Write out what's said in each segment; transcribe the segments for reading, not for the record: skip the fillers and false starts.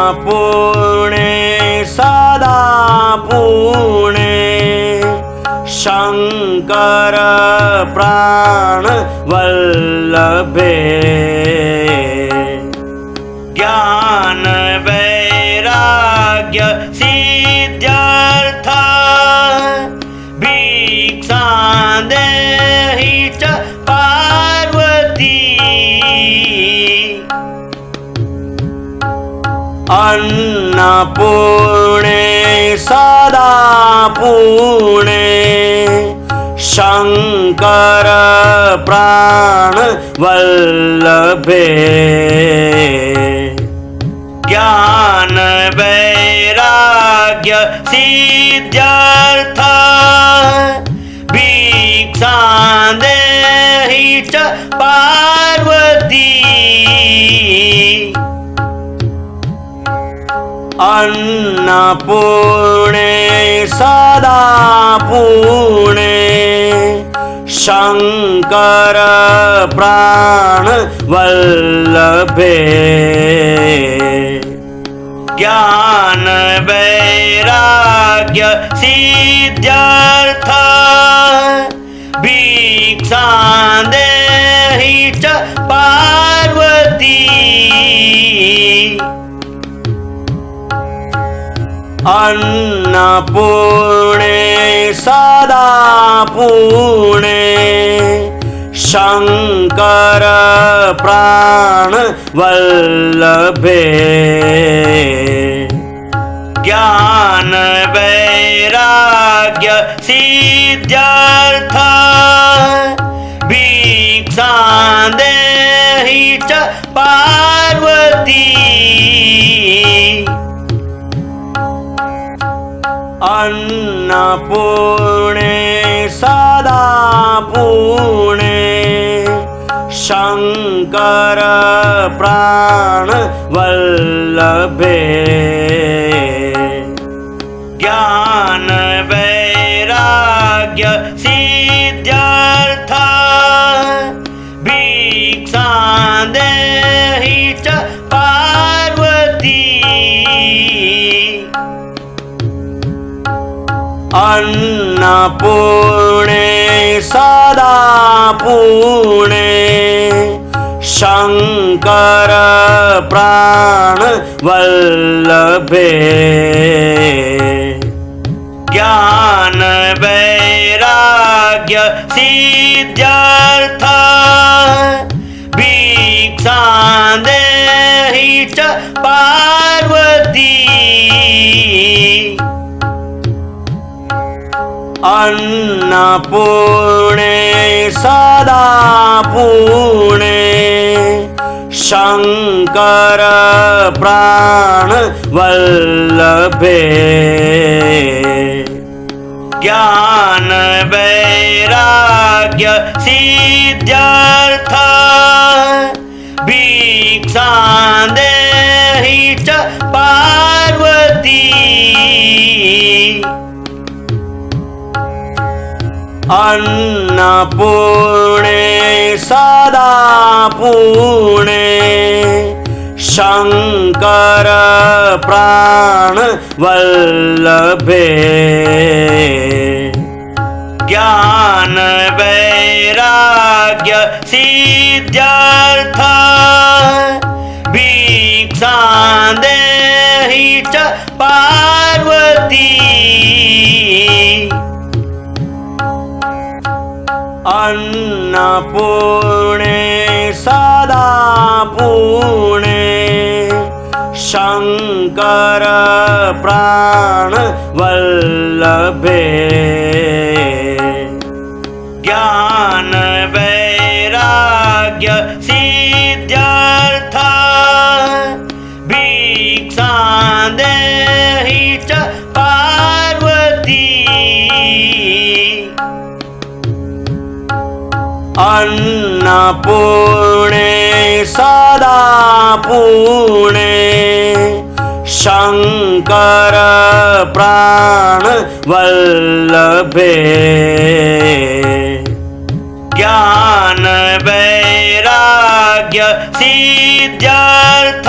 अन्नपूर्णे सदा पूर्णे शंकर प्राण वल्लभे ज्ञान वैराग्य सिद्ध्यर्थ भिक्षां देहि च पार्वती अन्नपूर्णे सदा पूर्णे शंकर प्राण वल्लभे ज्ञान वैराग्य सिद्ध्यर्थ भिक्षां देहि च पार्वती अन्नपूर्णे सदा पूर्णे शंकर प्राण वल्लभे ज्ञान वैराग्य सिद्ध्यर्थ भिक्षां देहि च पार्वती अन्नपूर्णे सदा पूर्णे शंकर प्राण वल्लभे ज्ञान वैराग्य सिद्ध्यर्थ भिक्षां देहि च पार्वती अन्नपूर्णे सदा पूर्णे शंकर प्राण वल्लभे ज्ञान वैराग्य सिद्ध्यर्थ भिक्षां देहि च पार्वती अन्नपूर्णे सदा पूर्णे शंकर प्राण वल्लभे ज्ञान वैराग्य सिद्ध्यर्थ भिक्षां देहि च पार्वती अन्नपूर्णे सदा पूर्णे शंकर प्राण वल्लभे ज्ञान वैराग्य सिद्ध्यर्थ भिक्षां देहि च पार्वती अन्नपूर्णे सदा पूर्णे शंकर प्राण वल्लभे ज्ञान वैराग्य सिद्ध्यर्थ भिक्षां देहि च पार्वती अन्नपूर्णे सदा पूर्णे शंकर प्राण वल्लभे ज्ञान वैराग्य सिद्ध्यर्थ भिक्षां देहि च पार्वती अन्नपूर्णे सदा पूर्णे शंकर प्राण वल्लभे ज्ञान वैराग्य सिद्ध्यर्थ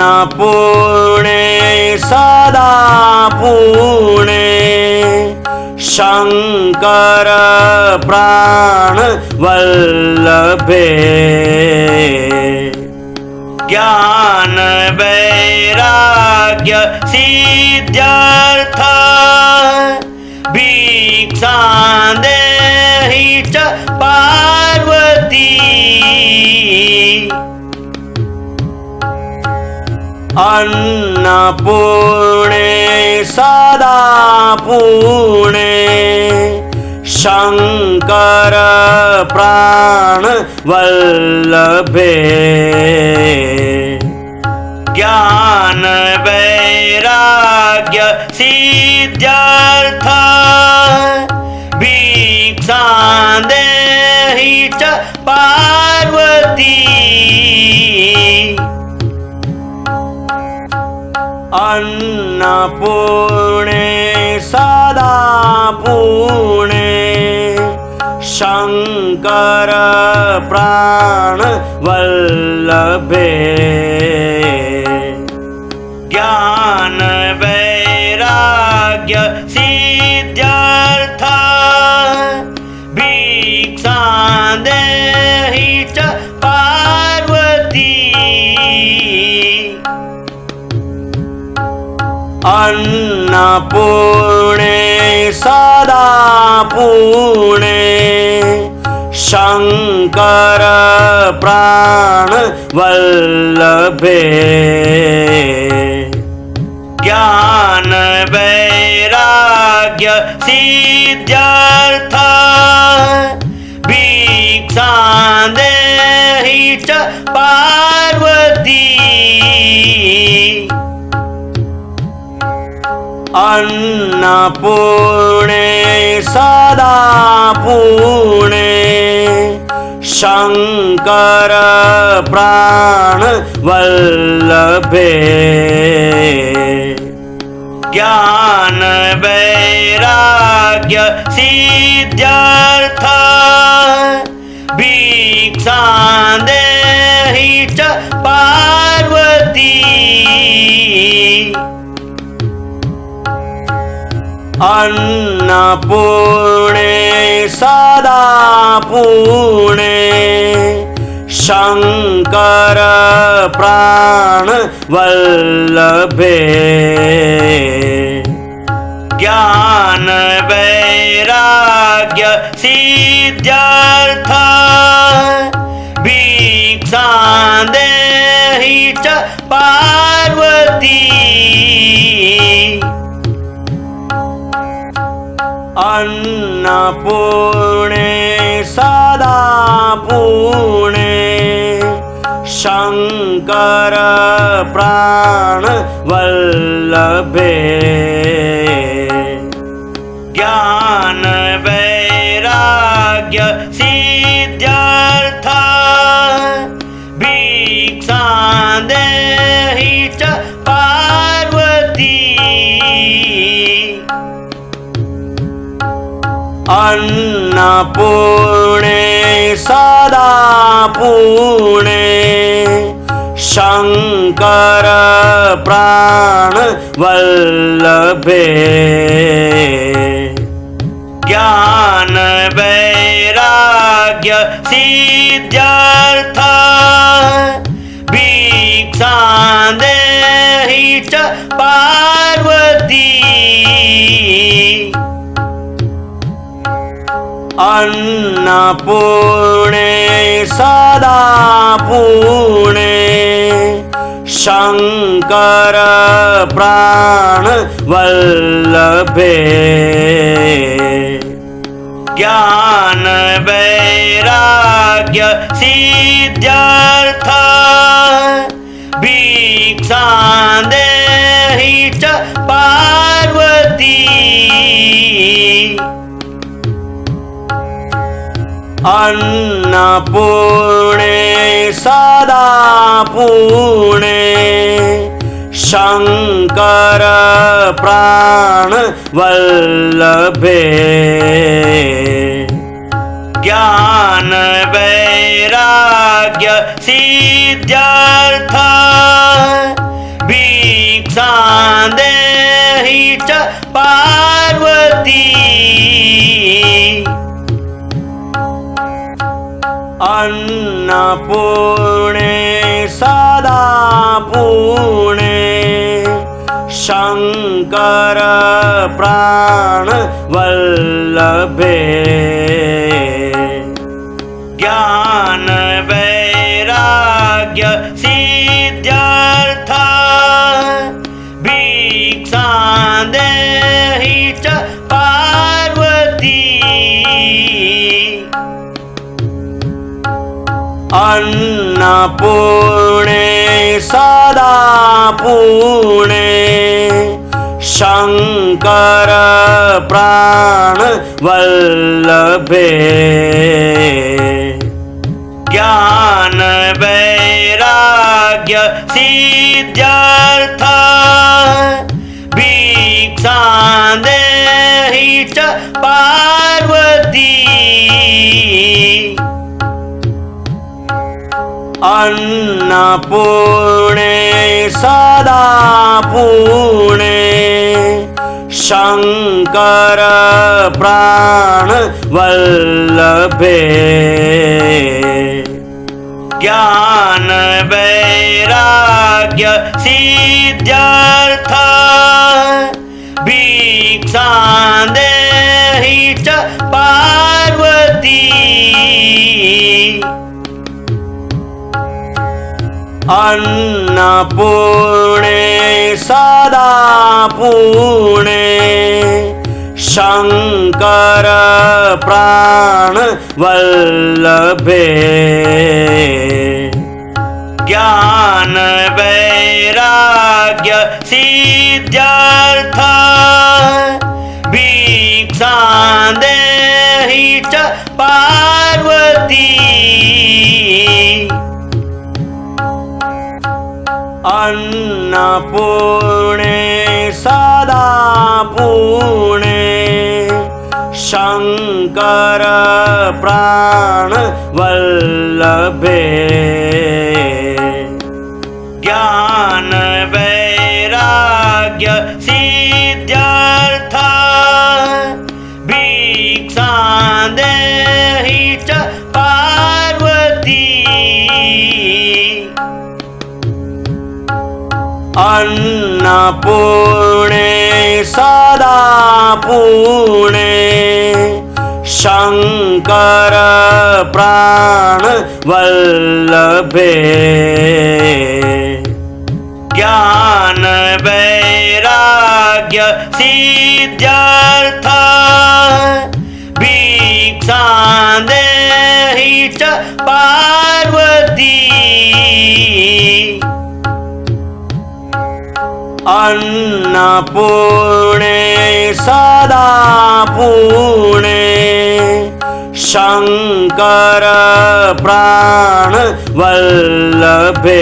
अन्नपूर्णे सदा पूर्णे शंकर प्राण वल्लभे ज्ञान वैराग्य सिद्ध्यर्थ भिक्षां देहि च पार्वती अन्नपूर्णे सदा पूर्णे शंकर प्राण वल्लभे ज्ञान वैराग्य सिद्ध्यर्थ भिक्षां देहि च पार्वती अन्नपूर्णे सदा पूर्णे शंकर प्राण वल्लभे ज्ञान वैराग्य सिद्ध्यर्थ भिक्षां देहि च पार्वती अन्नपूर्णे सदा पूर्णे शंकर प्राण वल्लभे ज्ञान वैराग्य सिद्ध्यर्थ भिक्षां देहि च पार्वती अन्नपूर्णे सदा पूर्णे शंकर प्राण वल्लभे ज्ञान वैराग्य सिद्ध्यर्थ भिक्षां देहि च पार्वती अन्नपूर्णे सदा पूर्णे शंकर प्राण वल्लभे ज्ञान वैराग्य सिद्ध्यर्थ भिक्षां देहि च पार्वती अन्नपूर्णे सदा पूर्णे शंकर प्राण वल्लभे ज्ञान वैराग्य सिद्ध्यर्थ भिक्षां देहि च पार्वती अन्नपूर्णे सदा पूर्णे शंकर प्राण वल्लभे ज्ञान वैराग्य सिद्ध्यर्थ भिक्षां देहि च पार्वती अन्नपूर्णे सदा पूर्णे शंकर प्राण वल्लभे ज्ञान वैराग्य सिद्ध्यर्थ भिक्षां देहि च पार्वती अन्नपूर्णे सदा पूर्णे शंकर प्राण वल्लभे ज्ञान वैराग्य सिद्ध्यर्थ भिक्षां देहि च पार्वती अन्नपूर्णे सदा पूर्णे शंकर प्राण वल्लभे ज्ञान वैराग्य सिद्ध्यर्थ भिक्षां देहि च पार्वती अन्नपूर्णे सदा पूर्णे शंकर प्राण वल्लभे ज्ञान वैराग्य सिद्ध्यर्थ भिक्षां देहि च पार्वती अन्नपूर्णे सदा पूर्णे शंकर प्राण वल्लभे ज्ञान वैराग्य सिद्ध्यर्थ भिक्षां देहि च पार्वती अन्नपूर्णे सदा पूर्णे शंकर प्राण वल्लभे ज्ञान वैराग्य सिद्ध्यर्थ भिक्षां देहि च पार्वती अन्नपूर्णे सदा पूर्णे शंकर प्राण वल्लभे ज्ञान वैराग्य सिद्ध्यर्थ भिक्षां देहि च पार्वती अन्नपूर्णे सदा पूर्णे शंकर प्राण वल्लभे ज्ञान वैराग्य सिद्ध्यर्थ भिक्षां देहि च पार्वती अन्नपूर्णे सदा पूर्णे शंकर प्राण वल्लभे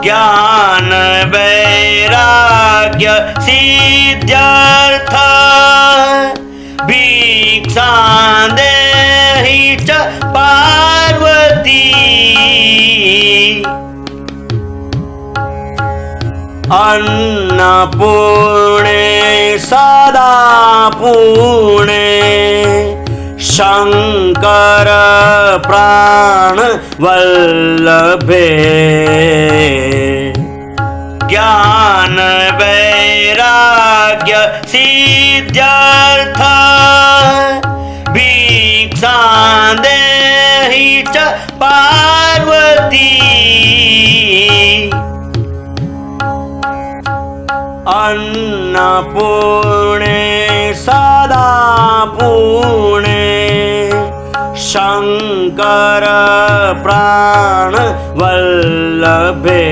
ज्ञान वैराग्य सिद्ध्यर्थ भिक्षां देहि च पार्वती अन्नपूर्णे सदा पूर्णे शंकर प्राण वल्लभे ज्ञान वैराग्य सिद्ध्यर्थ भिक्षां देहि च पार्वती अन्नपूर्णे सदा पूर्णे शंकर प्राण वल्लभे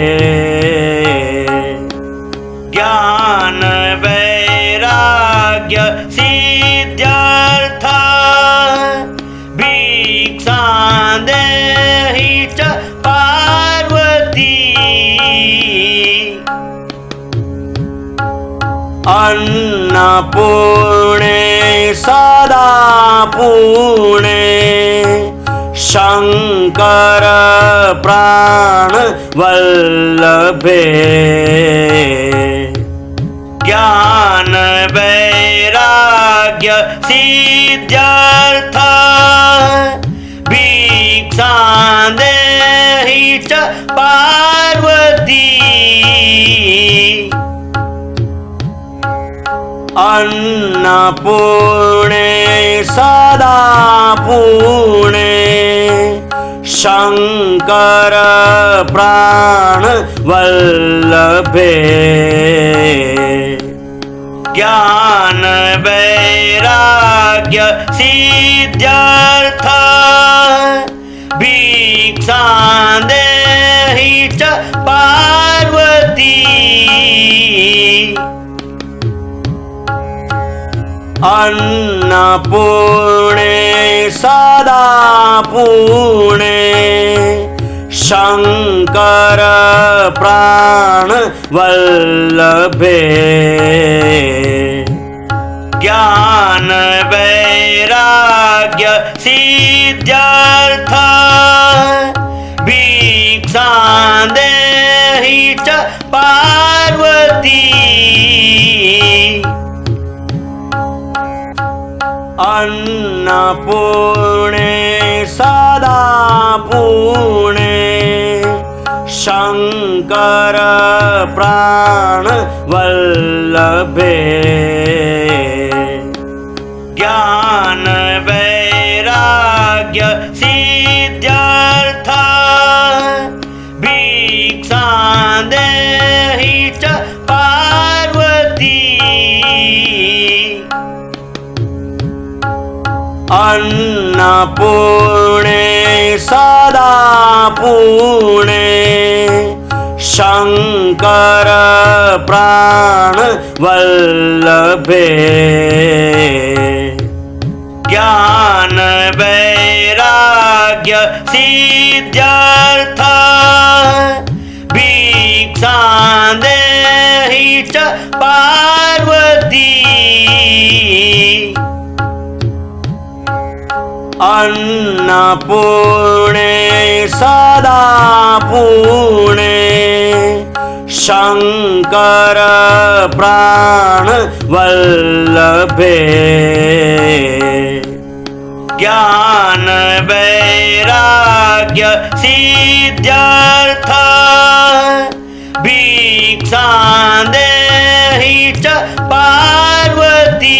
ज्ञान वैराग्य सिद्ध्यर्थ भिक्षां देहि च पार्वती अन्नपूर्णे सदा पूर्णे शंकर प्राण वल्लभे ज्ञान वैराग्य सिद्ध्यर्थ भिक्षां देहि च पार्वती अन्नपूर्णे सदा पूर्णे शंकर प्राण वल्लभे ज्ञान वैराग्य सिद्ध्यर्थ भिक्षां देहि च पार्वती अन्नपूर्णे सदा पूर्णे शंकर प्राण वल्लभे ज्ञान वैराग्य सिद्ध्यर्थ भिक्षां देहि च पार्वती अन्नपूर्णे सदा पूर्णे शंकर प्राण वल्लभे ज्ञान वैराग्य सिद्ध्यर्थ भिक्षां देहि च पार्वती अन्नपूर्णे सदा पूर्णे शंकर प्राण वल्लभे ज्ञान वैराग्य सिद्ध्यर्थ भिक्षां देहि च पार्वती अन्नपूर्णे सदा पूर्णे शंकर प्राण वल्लभे ज्ञान वैराग्य सिद्ध्यर्थ भिक्षां देहि च पार्वती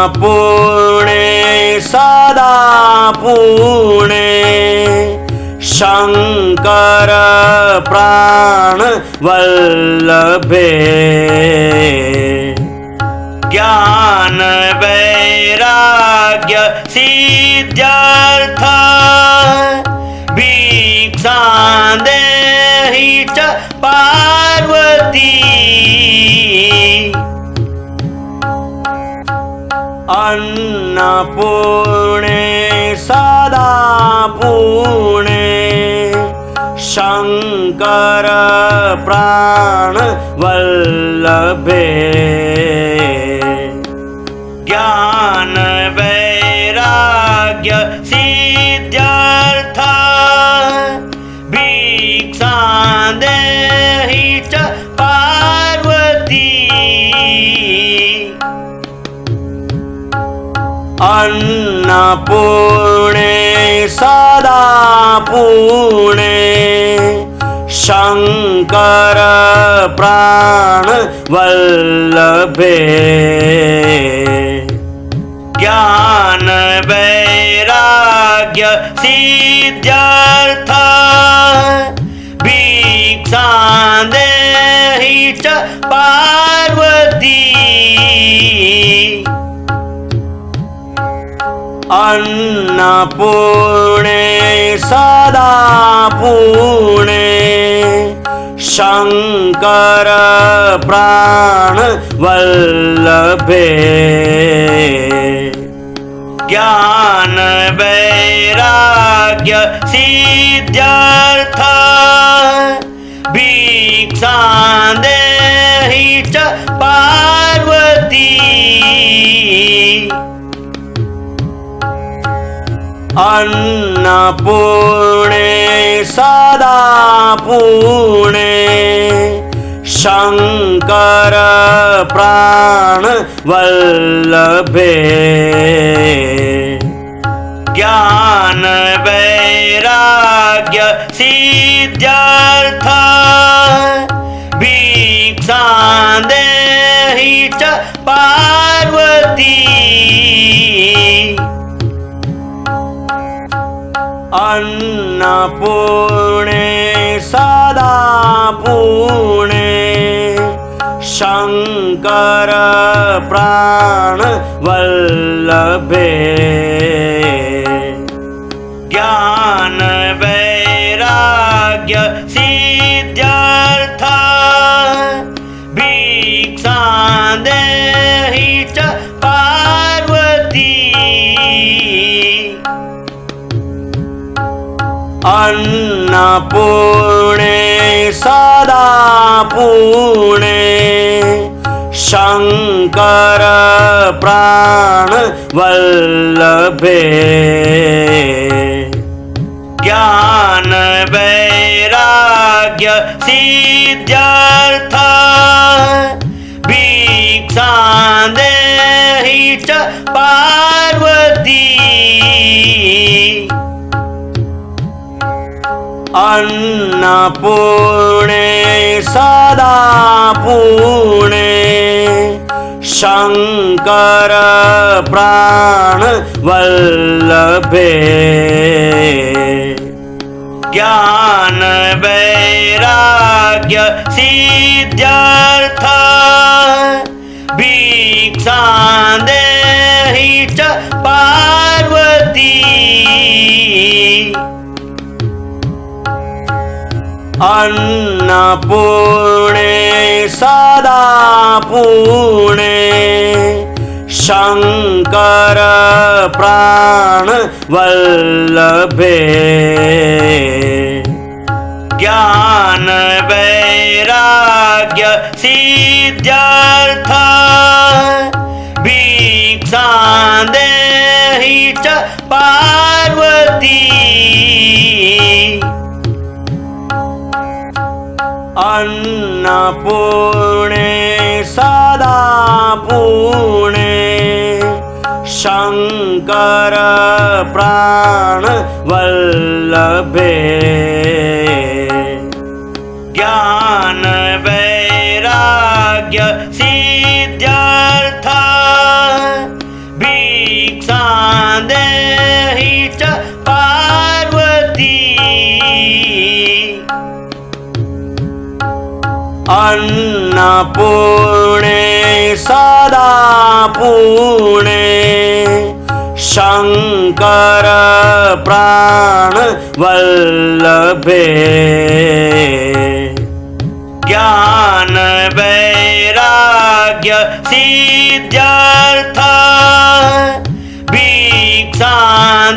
अन्नपूर्णे सदा पूर्णे शंकर प्राण वल्लभे ज्ञान वैराग्य सिद्ध्यर्थ भिक्षां देहि च पार्वती अन्नपूर्णे सदा पूर्णे शंकर प्राण वल्लभे ज्ञान वैराग्य सिद्ध्यर्थ भिक्षां देहि च पार्वती अन्नपूर्णे सदा पूर्णे शंकर प्राण वल्लभे ज्ञान वैराग्य सिद्ध्यर्थ भिक्षां देहि च पार्वती अन्नपूर्णे सदा पूर्णे शंकर प्राण वल्लभे ज्ञान वैराग्य सिद्ध्यर्थ भिक्षां देहि च पार्वती अन्नपूर्णे सदा पूर्णे शंकर प्राण वल्लभे ज्ञान वैराग्य सिद्ध्यर्थ भिक्षा देहि च पार्वती अन्नपूर्णे सदा पूर्णे शंकर प्राण वल्लभे ज्ञान वैराग्य सिद्ध्यर्थ भिक्षा देहि च पार्वती अन्नपूर्णे सदा पूर्णे शंकर प्राण वल्लभे ज्ञान वैराग्य सिद्ध्यर्थ भिक्षा देहि च पार्वती अन्नपूर्णे सदा पूर्णे शंकर प्राण वल्लभे ज्ञान वैराग्य सिद्ध्यर्थ भिक्षा देहि च पार्वती अन्नपूर्णे सदा पूर्णे शंकर प्राण वल्लभे ज्ञान वैराग्य सिद्ध्यर्थ भिक्षा देहि च पार्वती अन्नपूर्णे सदा पूर्णे शंकर प्राण वल्लभे ज्ञान वैराग्य सिद्ध्यर्थ भिक्षा देहि च पार्वती अन्नपूर्णे सदा पूर्णे शंकर प्राण वल्लभे ज्ञान वैराग्य सिद्ध्यर्थ भिक्षा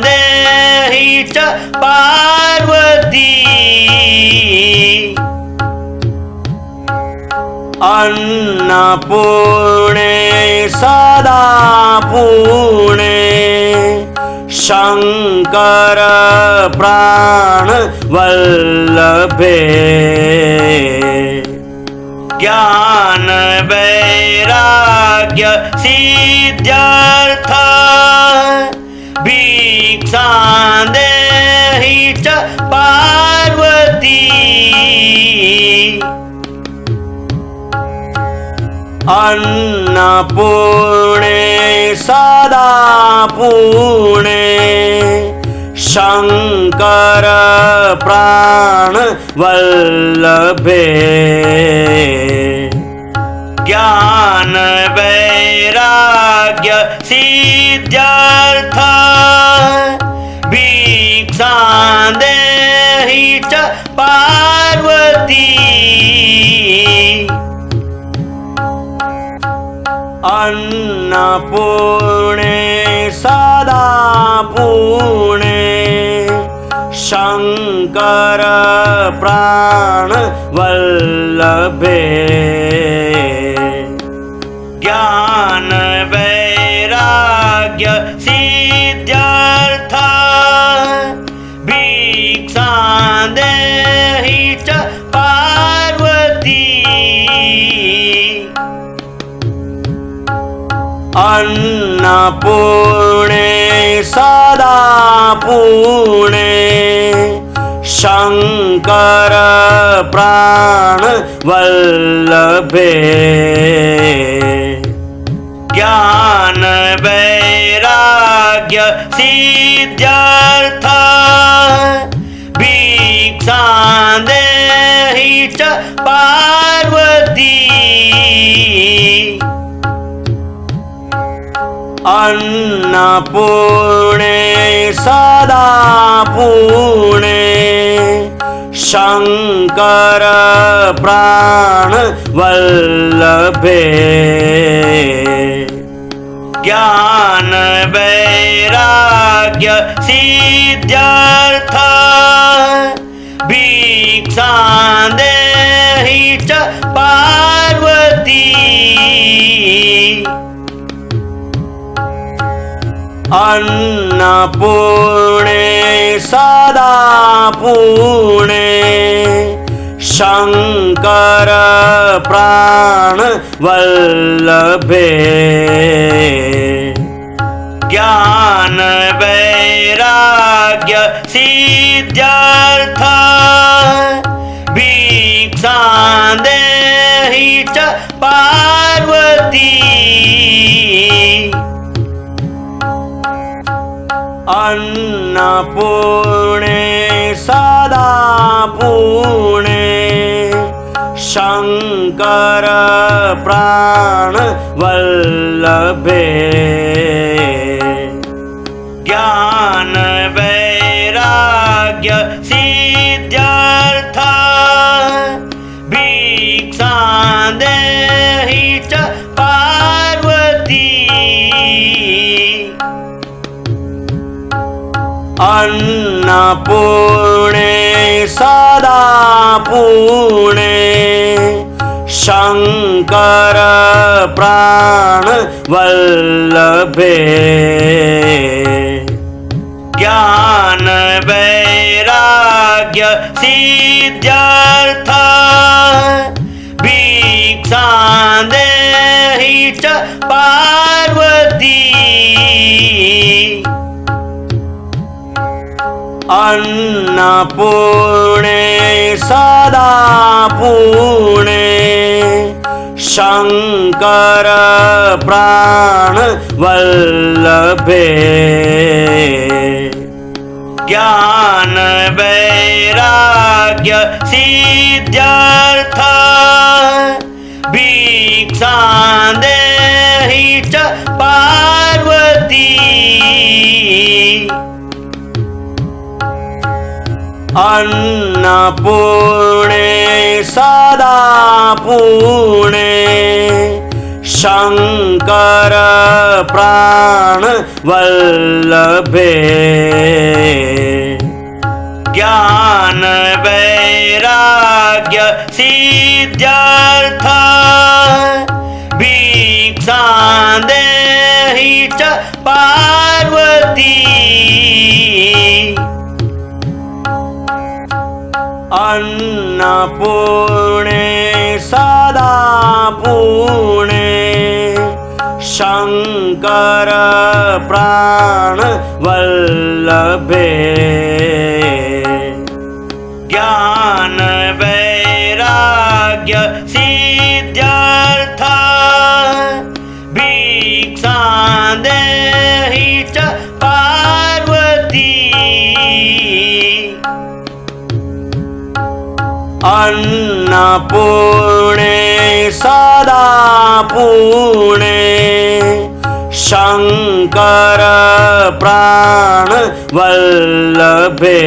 देहि च पार्वती अन्नपूर्णे सदा पूर्णे शंकर प्राण वल्लभे ज्ञान वैराग्य सिद्ध्यर्थ भिक्षा देहि च पार्वती अन्नपूर्णे सदा पूर्णे शंकर प्राण वल्लभे ज्ञान वैराग्य सिद्ध्यर्थ भिक्षा देहि च पार्वती अन्नपूर्णे सदा पूर्णे शंकर प्राण वल्लभे ज्ञान वैराग्य सिद्ध्यर्थ भिक्षां देहि च पार्वती अन्नपूर्णे सदा पूर्णे शंकर प्राण वल्लभे ज्ञान वैराग्य सिद्ध्यर्थ भिक्षां देहि च पार्वती अन्नपूर्णे सदा पूर्णे शंकर प्राण वल्लभे ज्ञान वैराग्य सिद्ध्यर्थ भिक्षां देहि च पार्वती अन्नपूर्णे सदा पूर्णे शंकर प्राण वल्लभे ज्ञान वैराग्य सिद्ध्यर्थ भिक्षां देहि च पार्वती अन्नपूर्णे सदा पूर्णे शंकर प्राण वल्लभे ज्ञान वैराग्य सिद्ध्यर्थ भिक्षां देहि च पार्वती अन्नपूर्णे सदा पूर्णे शंकर प्राण वल्लभे ज्ञान वैराग्य सिद्ध्यर्थ भिक्षां देहि च पार्वती अन्नपूर्णे सदा पूर्णे शंकर प्राण वल्लभे ज्ञान वैराग्य सिद्ध्यर्थ भिक्षां देहि च पार्वती अन्नपूर्णे सदा पूर्णे शंकर प्राण वल्लभे ज्ञान वैराग्य सिद्ध्यर्थ भिक्षां देहि च पार्वती अन्नपूर्णे सदा पूर्णे शंकर प्राण वल्लभे ज्ञान वैराग्य सिद्ध्यर्थ भिक्षां देहि च पार्वती अन्नपूर्णे सदा पूर्णे शंकर प्राण वल्लभे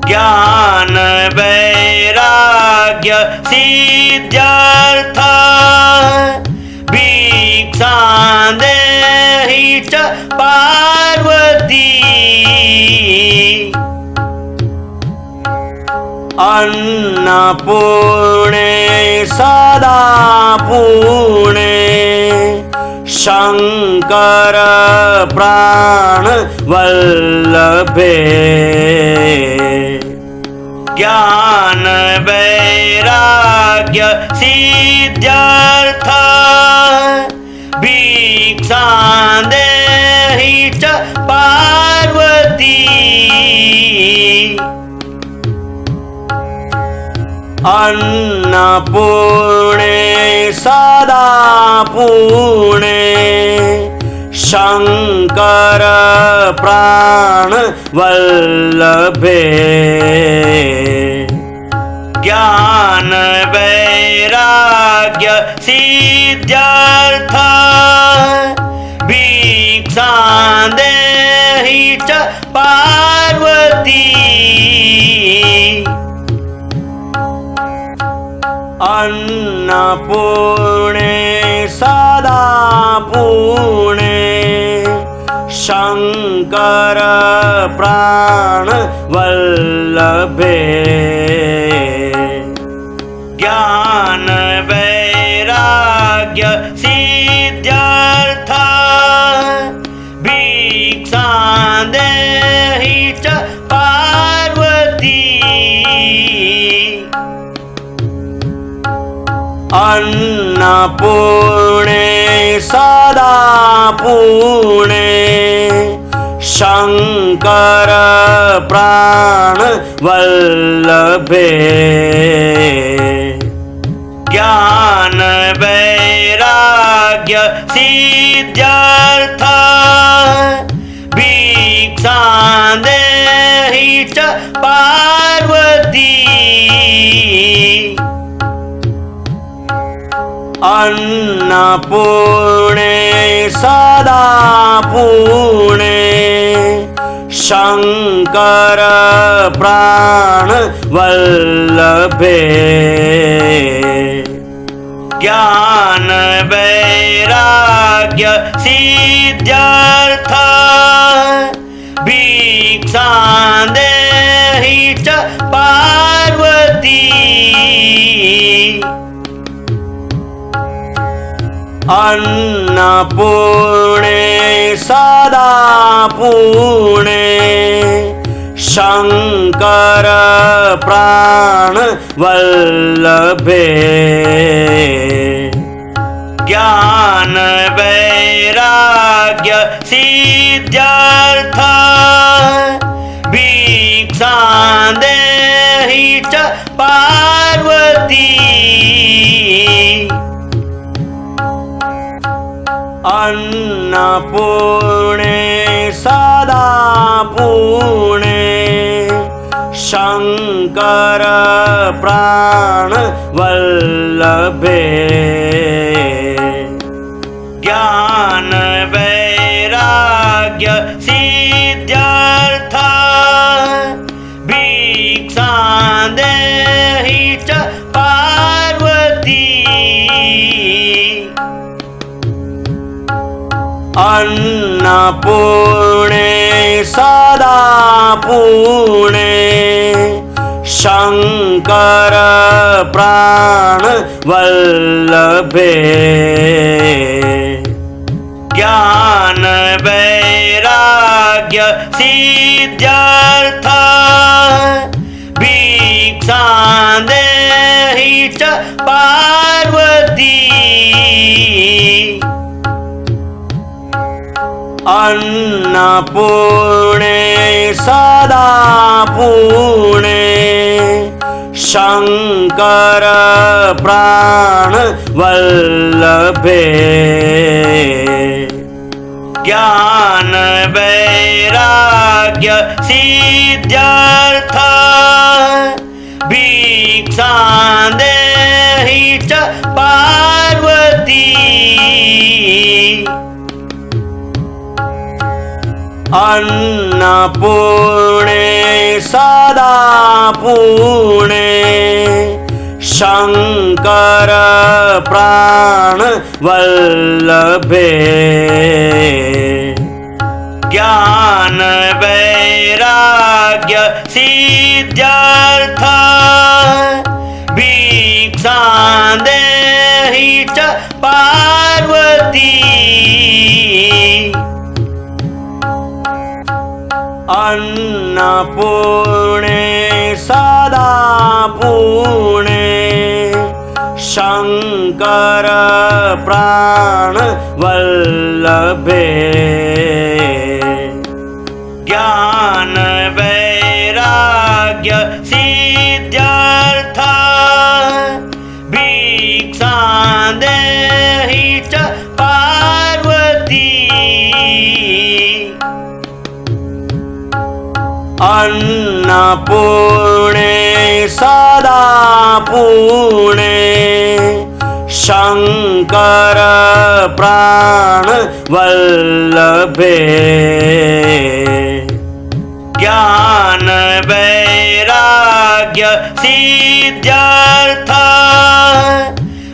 ज्ञान वैराग्य सिद्ध्यर्थ भिक्षां देहि च पार्वती अन्नपूर्णे सदा पूर्णे शंकर प्राण वल्लभे ज्ञान वैराग्य सिद्ध्यर्थ भिक्षां देहि च पार्वती अन्नपूर्णे सदा पूर्णे शंकर प्राण वल्लभे ज्ञान वैराग्य सिद्ध्यर्थ भिक्षां देहि च पार्वती अन्नपूर्णे सदा पूर्णे शंकर प्राण वल्लभे ज्ञान वैराग्य सिद्ध्यर्थ भिक्षां देहि च पार्वती अन्नपूर्णे सदा पूर्णे शंकर प्राण वल्लभे ज्ञान वैराग्य सिद्ध्यर्थ भिक्षां देहि च पार्वती अन्नपूर्णे सदा पूर्णे शंकर प्राण वल्लभे ज्ञान वैराग्य सिद्ध्यर्थ भिक्षां देहि च पार्वती अन्नपूर्णे सदा पूर्णे शंकर प्राण वल्लभे ज्ञान वैराग्य सिद्ध्यर्थ भिक्षां देहि च पार्वती अन्नपूर्णे सदा पूर्णे शंकर प्राण वल्लभे ज्ञान वैराग्य सिद्ध्यर्थ भिक्षां देहि च पार्वती अन्नपूर्णे सदा पूर्णे शंकर प्राण वल्लभे ज्ञान वैराग्य सिद्ध्यर्थ भिक्षां देहि च पार्वती अन्नपूर्णे सदा पूर्णे शंकर प्राण वल्लभे ज्ञान वैराग्य सिद्ध्यर्थ भिक्षां देहि च पार्वती अन्नपूर्णे सदा पूर्णे शंकर प्राण वल्लभे ज्ञान वैराग्य सिद्ध्यर्थ भिक्षां देहि च पार्वती पार्वती अन्नपूर्णे सदा पूर्णे शंकर प्राण वल्लभे ज्ञान वैराग्य सिद्ध्यर्थ भिक्षां देहि च पार्वती अन्नपूर्णे सदा पूर्णे शंकर प्राण वल्लभे ज्ञान वैराग्य सिद्ध्यर्थ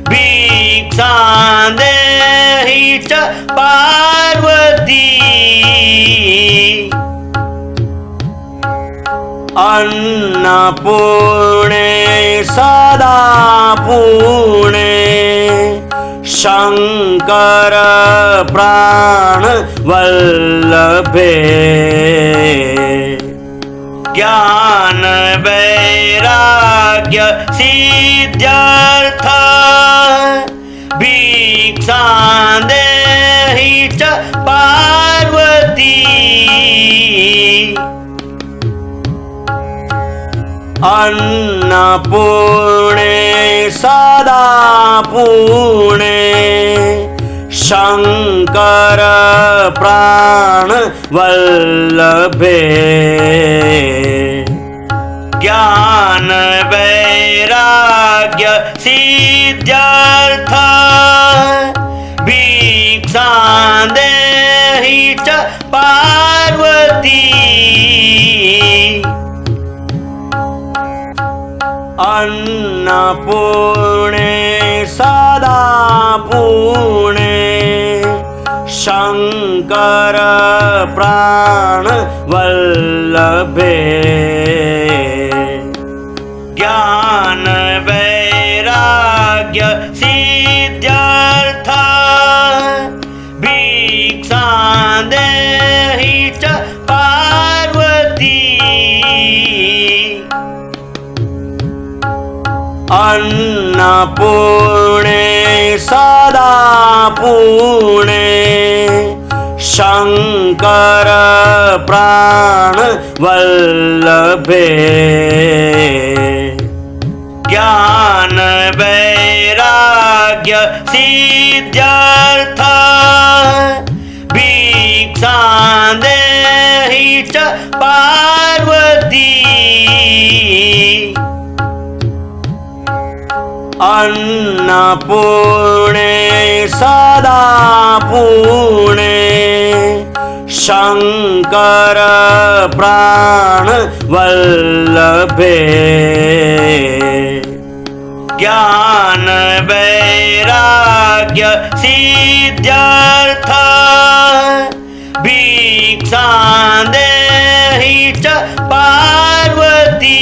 भिक्षां देहि च पार्वती अन्नपूर्णे सदा पूर्णे शंकर प्राण वल्लभे ज्ञान वैराग्य सिद्ध्यर्थ भिक्षां देहि च पार्वती अन्नपूर्णे सदा पूर्णे शंकर प्राण वल्लभे ज्ञान वैराग्य सिद्ध्यर्थ भिक्षां देहि च पार्वती अन्नपूर्णे सदा पूर्णे शंकर प्राण वल्लभे ज्ञान वैराग्य सिद्ध्यर्थ भिक्षां देहि च पार्वती अन्नपूर्णे सदा पूर्णे शंकर प्राण वल्लभे ज्ञान वैराग्य सिद्ध्यर्थ भिक्षां देहि च पार्वती अन्नपूर्णे सदा पूर्णे शंकर प्राण वल्लभे ज्ञान वैराग्य सिद्ध्यर्थ भिक्षां देहि च पार्वती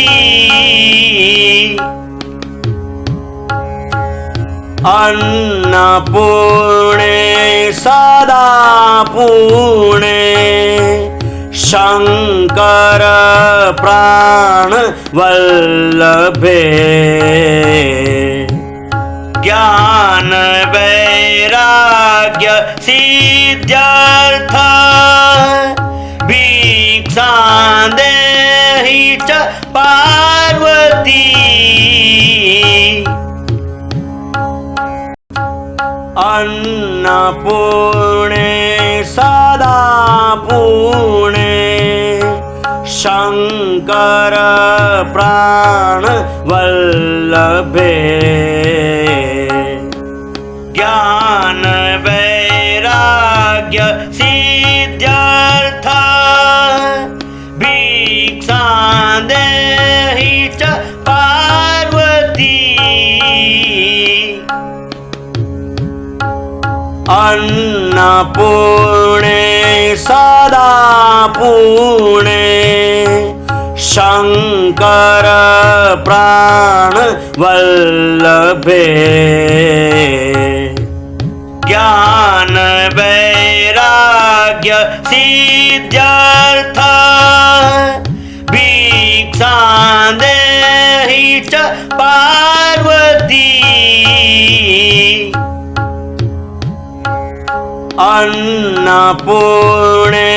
अन्नपूर्णे सदा पूर्णे शंकर प्राण वल्लभे ज्ञान वैराग्य सिद्ध्यर्थ भिक्षां देहि च पार्वती अन्नपूर्णे सदा पूर्णे शंकर प्राण वल्लभे ज्ञान वैराग्य सिद्ध्यर्थ भिक्षां देहि च पार्वती अन्नपूर्णे सदा पूर्णे शंकर प्राण वल्लभे ज्ञान वैराग्य सिद्ध्यर्थ भिक्षां देहि च पार्वती अन्नपूर्णे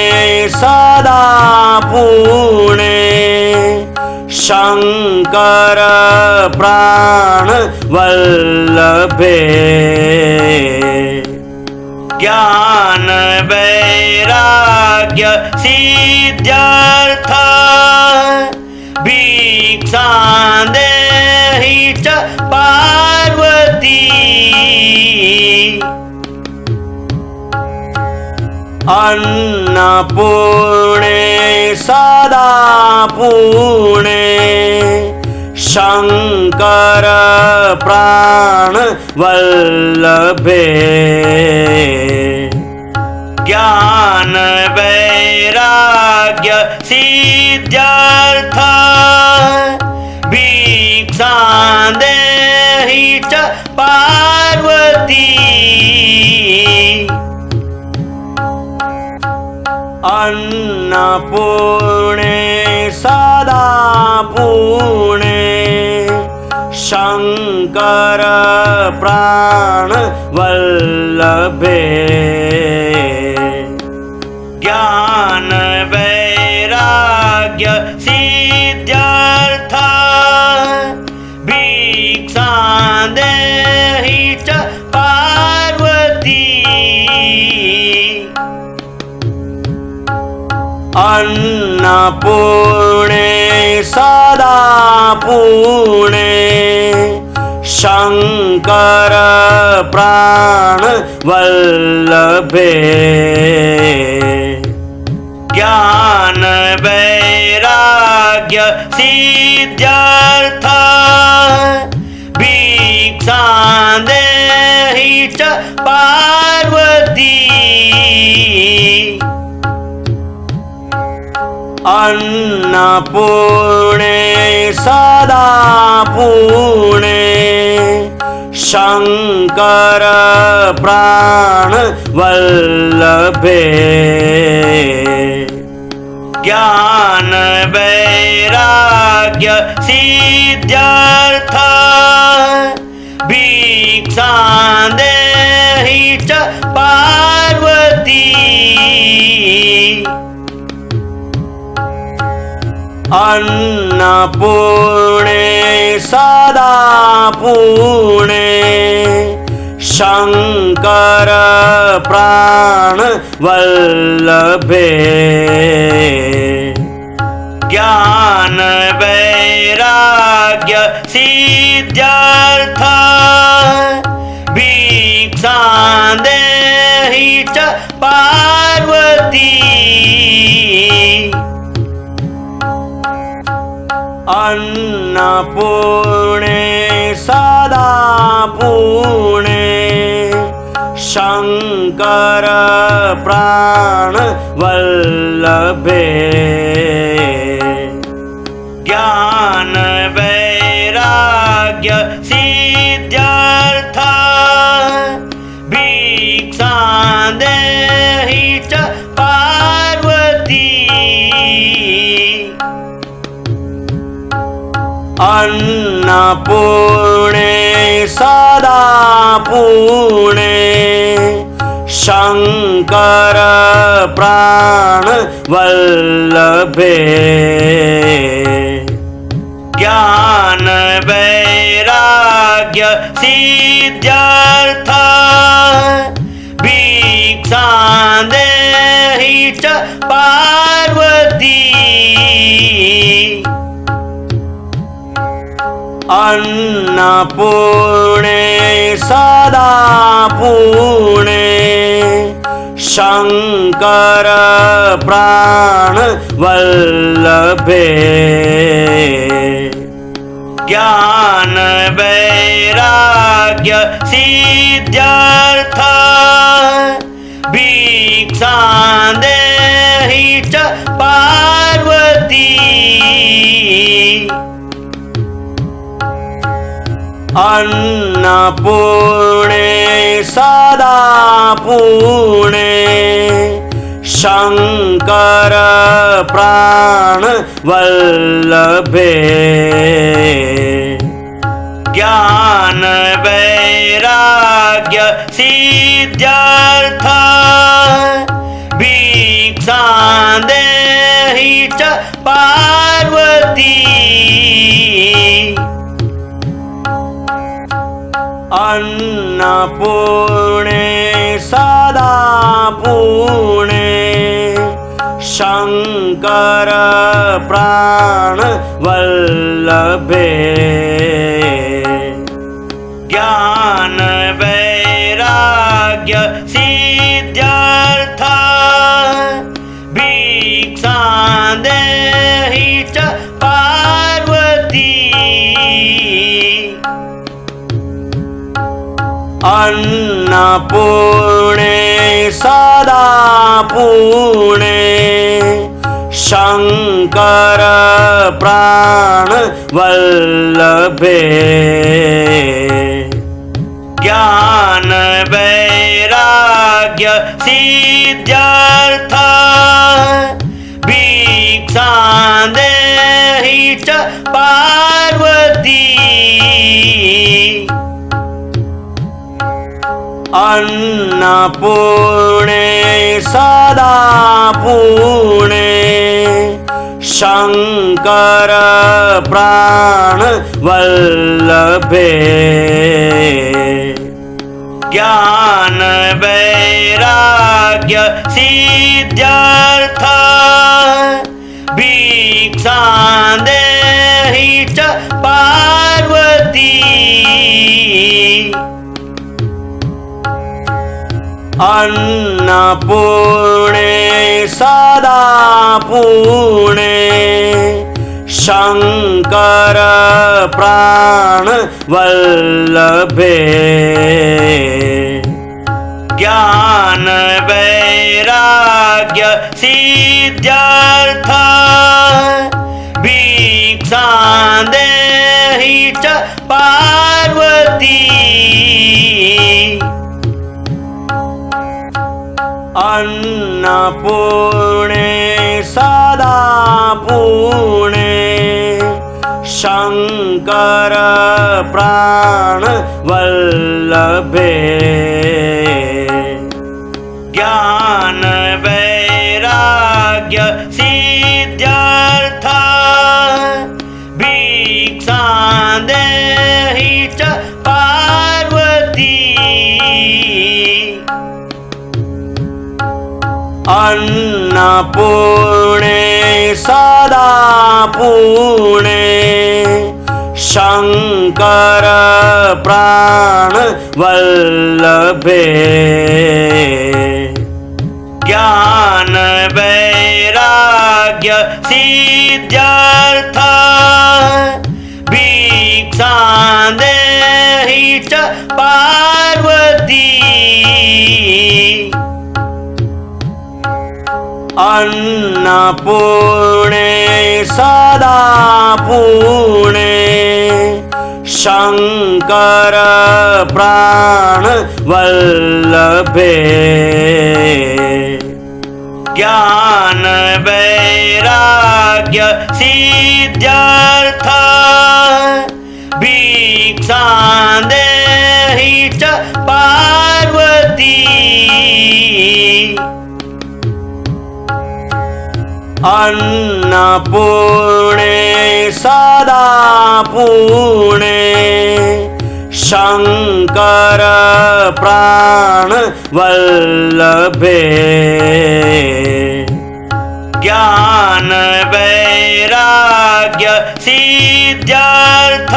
सदा पूर्णे शंकर प्राण वल्लभे ज्ञान वैराग्य सिद्ध्यर्थ भिक्षां देहि च पार्वती अन्नपूर्णे सदा पूर्णे शंकर प्राण वल्लभे ज्ञान वैराग्य सिद्ध्यर्थ भिक्षां देहि च पार्वती अन्नपूर्णे सदा पूर्णे शंकर प्राण वल्लभे ज्ञान वैराग्य सिद्ध्यर्थ भिक्षां देहि च पार्वती अन्नपूर्णे सदा पूर्णे शंकर प्राण वल्लभे ज्ञान वैराग्य सिद्ध्यर्थ भिक्षां देहि च पार्वती अन्नपूर्णे सदा पूर्णे शंकर प्राण वल्लभे ज्ञान वैराग्य सिद्ध्यर्थ भिक्षां देहि च पार्वती अन्नपूर्णे सदा पूर्णे शंकर प्राण वल्लभे ज्ञान वैराग्य सिद्ध्यर्थ भिक्षां देहि च पार्वती अन्नपूर्णे सदा पूर्णे शंकर प्राण वल्लभे ज्ञान वैराग्य सिद्ध्यर्थ भिक्षां देहि च पार्वती अन्नपूर्णे सदा पूर्णे शंकर प्राण वल्लभे ज्ञान वैराग्य सिद्ध्यर्थ भिक्षां देहि च पार्वती अन्नपूर्णे सदा पूर्णे शंकर प्राण वल्लभे ज्ञान वैराग्य सिद्ध्यर्थ भिक्षां देहि च पार्वती अन्नपूर्णे सदा पुणे शंकर प्राण वल्लभे ज्ञान वैराग्य सिद्ध्यर्थ भिक्षां देहि च पार्वती अन्नपूर्णे सदा पुणे शंकर प्राण वल्लभे ज्ञान वैराग्य सिद्ध्यर्थ भिक्षां देहि च पार्वती अन्नपूर्णे सदा पुणे शंकर प्राण वल्लभे ज्ञान वैराग्य सिद्ध्यर्थ भिक्षां देहि च पार्वती अन्नपूर्णे सदा पुणे शंकर प्राण वल्लभे ज्ञान वैराग्य सिद्ध्यर्थ भिक्षां देहि च पार्वती अन्नपूर्णे सदा पुणे शंकर प्राण वल्लभे ज्ञान वैराग्य सिद्ध्यर्थ भिक्षां देहि च पार्वती अन्नपूर्णे सदा पुणे शंकर प्राण वल्लभे ज्ञान वैराग्य सिद्ध्यर्थ भिक्षां देहि च पार्वती अन्नपूर्णे सदा पुणे शंकर प्राण वल्लभे ज्ञान वैराग्य सिद्ध्यर्थ भिक्षां देहि च पार्वती अन्नपूर्णे सदा पुणे शंकर प्राण वल्लभे ज्ञान वैराग्य सिद्ध्यर्थ भिक्षां देहि च पार्वती अन्नपूर्णे सदा पुणे शंकर प्राण वल्लभे ज्ञान वैराग्य सिद्ध्यर्थ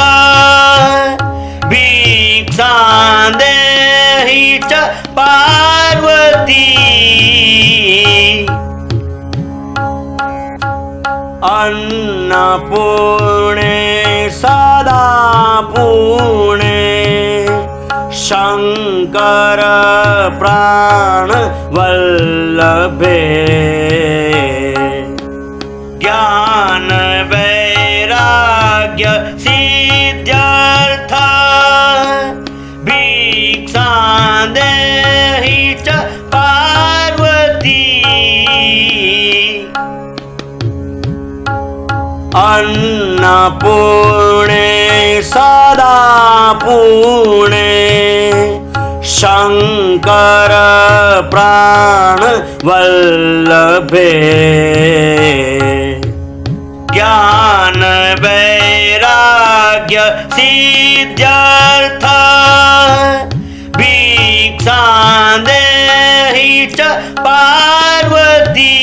भिक्षां देहि च पार्वती अन्नपूर्णे सदा पुणे शंकर प्राण वल्लभे ज्ञान वैराग्य सिद्ध्यर्थ भिक्षां देहि च अन्नपूर्णे सदा पूर्णे शंकर प्राण वल्लभे ज्ञान वैराग्य सिद्ध्यर्थ भिक्षा देहि च पार्वती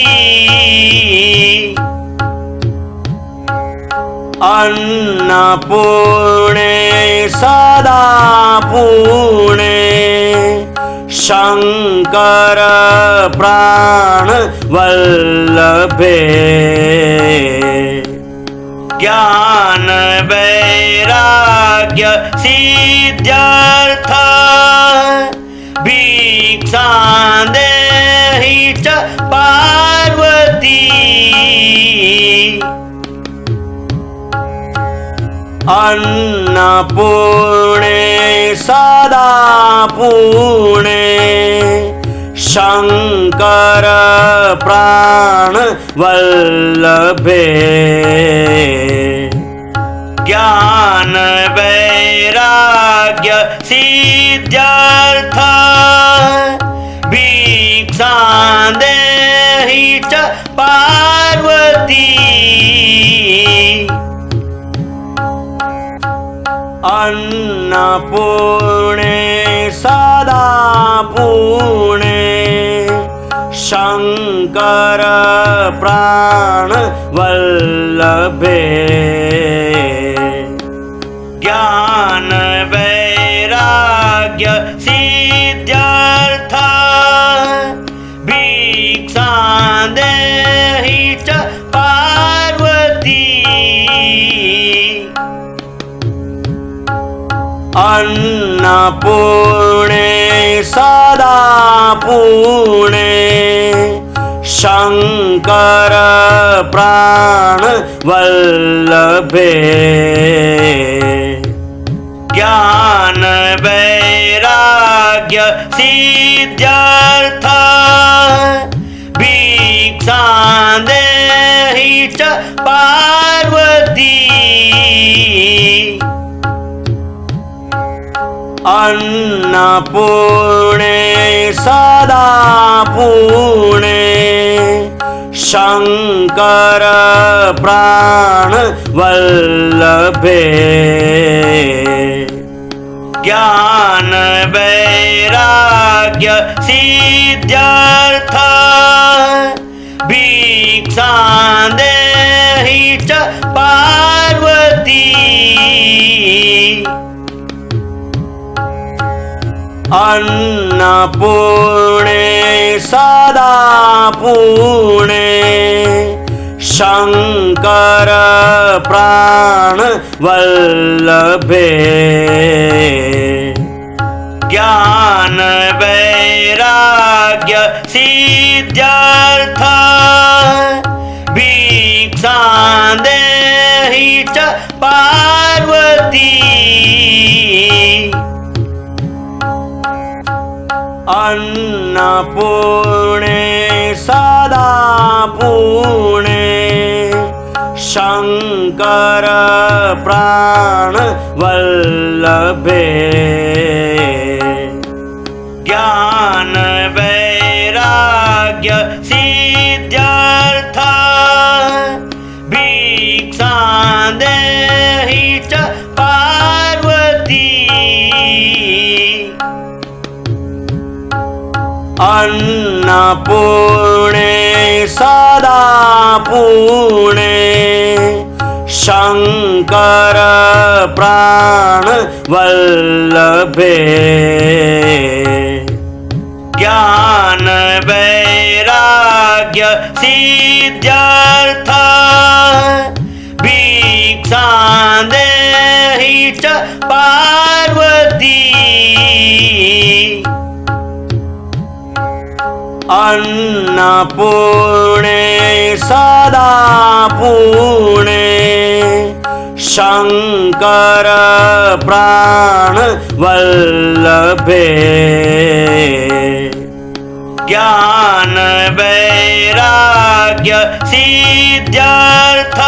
अन्नपूर्णे सदा पूर्णे शंकर प्राण वल्लभे ज्ञान वैराग्य सिद्ध्यर्थ भिक्षा देहि च पार्वती अन्नपूर्णे सदा पूर्णे शंकर प्राण वल्लभे ज्ञान वैराग्य सिद्ध्यर्थ भिक्षा देहि च पार्वती अन्नपूर्णे सदा पूर्णे शंकर प्राण वल्लभे ज्ञान वैराग्य सिद्ध्यर्थ भिक्षा देहि च पार्वती अन्नपूर्णे सदा पूर्णे शंकर प्राण वल्लभे ज्ञान वैराग्य सिद्ध्यर्थ भिक्षा देहि च पार्वती अन्नपूर्णे सदा पूर्णे शंकर प्राण वल्लभे ज्ञान वैराग्य सिद्ध्यर्थ भिक्षा देहि च पार्वती अन्नपूर्णे सदा पूर्णे शंकर प्राण वल्लभे ज्ञान वैराग्य सिद्ध्यर्थ भिक्षा देहि च पार्वती अन्नपूर्णे सदा पूर्णे शंकर प्राण वल्लभे ज्ञान वैराग्य सिद्ध्यर्थ भिक्षा देहि च पार्वती अन्नपूर्णे सदा पूर्णे शंकर प्राण वल्लभे ज्ञान वैराग्य सिद्ध्यर्थ भिक्षा देहि च पार्वती अन्नपूर्णे सदा पूर्णे शंकर प्राण वल्लभे ज्ञान वैराग्य सिद्ध्यर्थ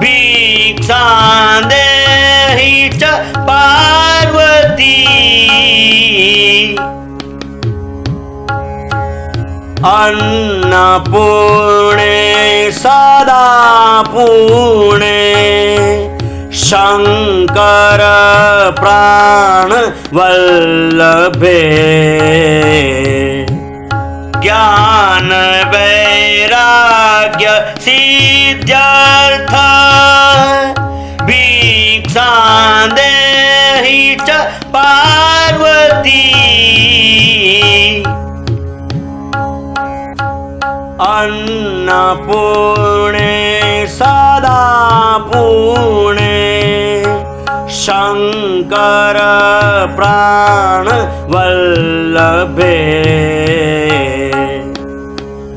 भिक्षां देहि च पार्वती अन्नपूर्णे सदा पूर्णे शंकर प्राण वल्लभे ज्ञान वैराग्य सिद्ध्यर्थ भिक्षां देहि च पार्वती अन्नपूर्णे सदा पूर्णे शंकर प्राण वल्लभे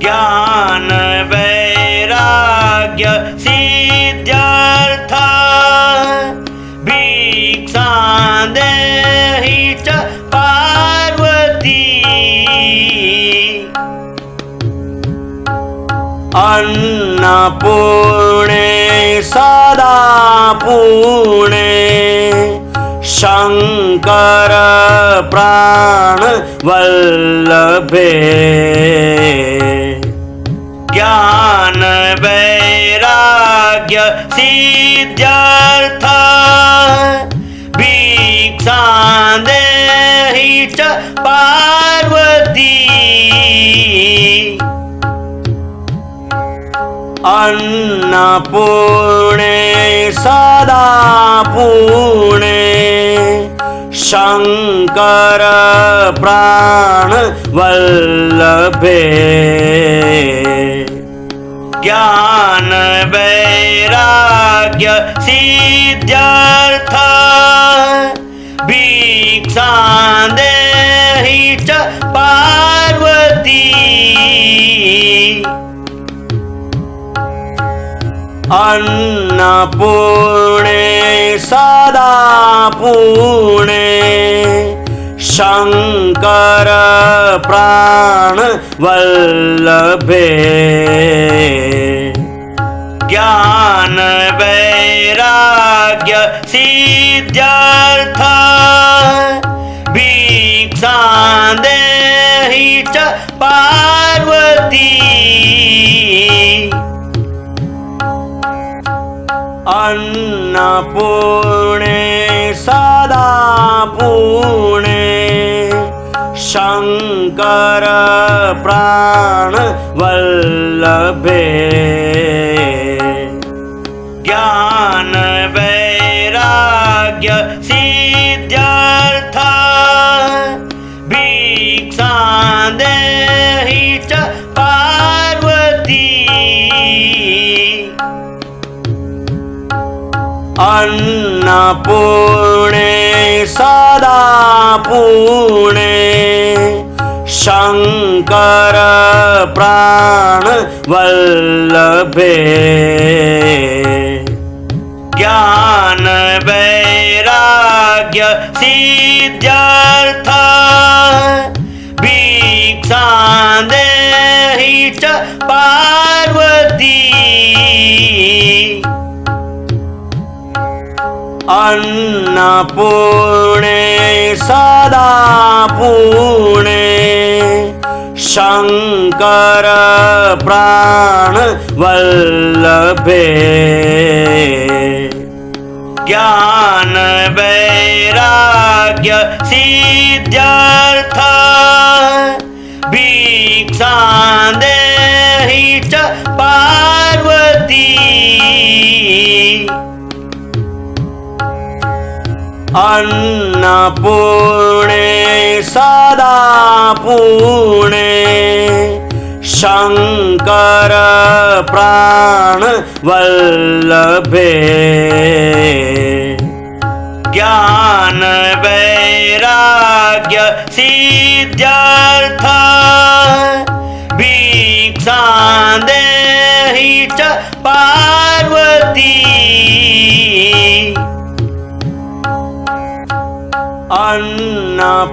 ज्ञान वैराग्य सिद्ध्यर्थ भिक्षां देहि च पार्वती अन्नपूर्णे सदा पूर्णे शंकर प्राण वल्लभे ज्ञान वैराग्य सिद्ध्यर्थ भिक्षां देहि च पार्वती अन्नपूर्णे सदा पूर्णे शंकर प्राण वल्लभे ज्ञान वैराग्य सिद्ध्यर्थ भिक्षां देहि च पार्वती अन्नपूर्णे सदा पूर्णे शंकर प्राण वल्लभे ज्ञान वैराग्य सिद्ध्यर्थ भिक्षां देहि च पार्वती अन्नपूर्णे सदा पूर्णे शंकर प्राण वल्लभे ज्ञान वैराग्य सिद्ध्यर्थ भिक्षां देहि च पार्वती अन्नपूर्णे सदा पूर्णे शंकर प्राण वल्लभे ज्ञान वैराग्य सिद्ध्यर्थ भिक्षां देहि च पार्वती अन्नपूर्णे सदा पूर्णे शंकर प्राण वल्लभे ज्ञान वैराग्य सिद्ध्यर्थ भिक्षां देहि च पार्वती अन्नपूर्णे सदा पूर्णे शंकर प्राण वल्लभे ज्ञान वैराग्य सिद्ध्यर्थ भिक्षां देहि च पार्वती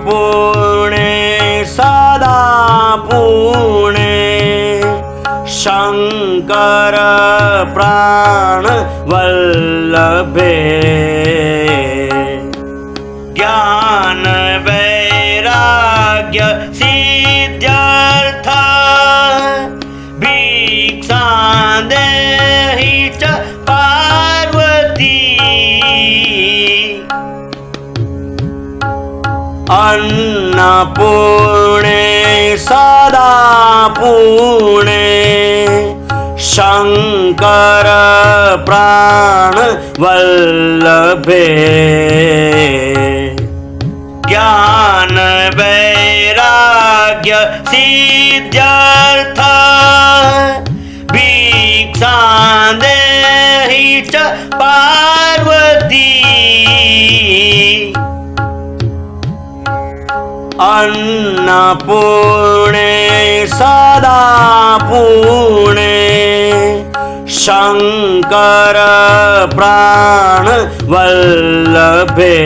अन्नपूर्णे सदा पुणे शंकर प्राण वल्लभे ज्ञान वैराग्य सिद्ध्यर्थ भिक्षां देहि च पार्वती अन्नपूर्णे सदा पुणे शंकर प्राण वल्लभे ज्ञान वैराग्य सिद्ध्यर्थ भिक्षां देहि च पार्वती अन्नपूर्णे सदा पुणे शंकर प्राण वल्लभे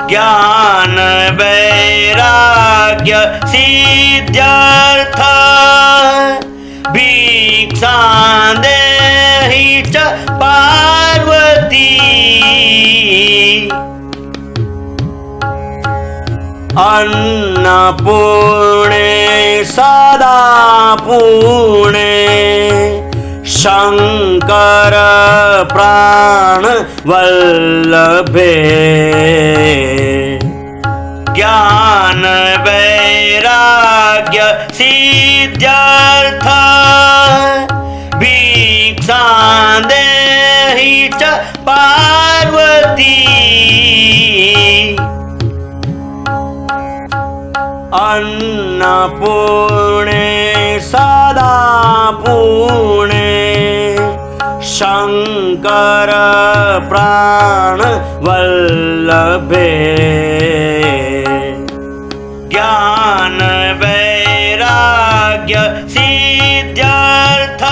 ज्ञान वैराग्य सिद्ध्यर्थ भिक्षां देहि च पार्वती अन्नपूर्णे सदा पुणे शंकर प्राण वल्लभे ज्ञान वैराग्य सिद्ध्यर्थ भिक्षां देहि च पार्वती अन्नपूर्णे सदा पुणे शंकर प्राण वल्लभे ज्ञान वैराग्य सिद्ध्यर्थ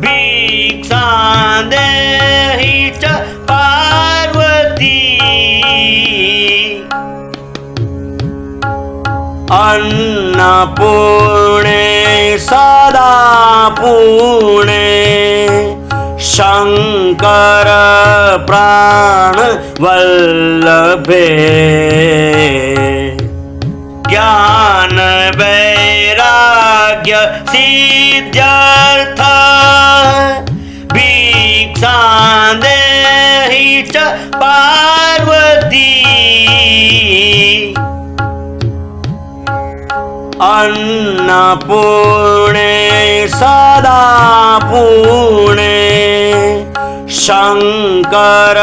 भिक्षां देहि च पार्वती अन्नपूर्णे सदा पुणे शंकर प्राण वल्लभे ज्ञान वैराग्य सिद्ध्यर्थ भिक्षां देहि च पार्वती अन्नपूर्णे सदा पुणे शंकर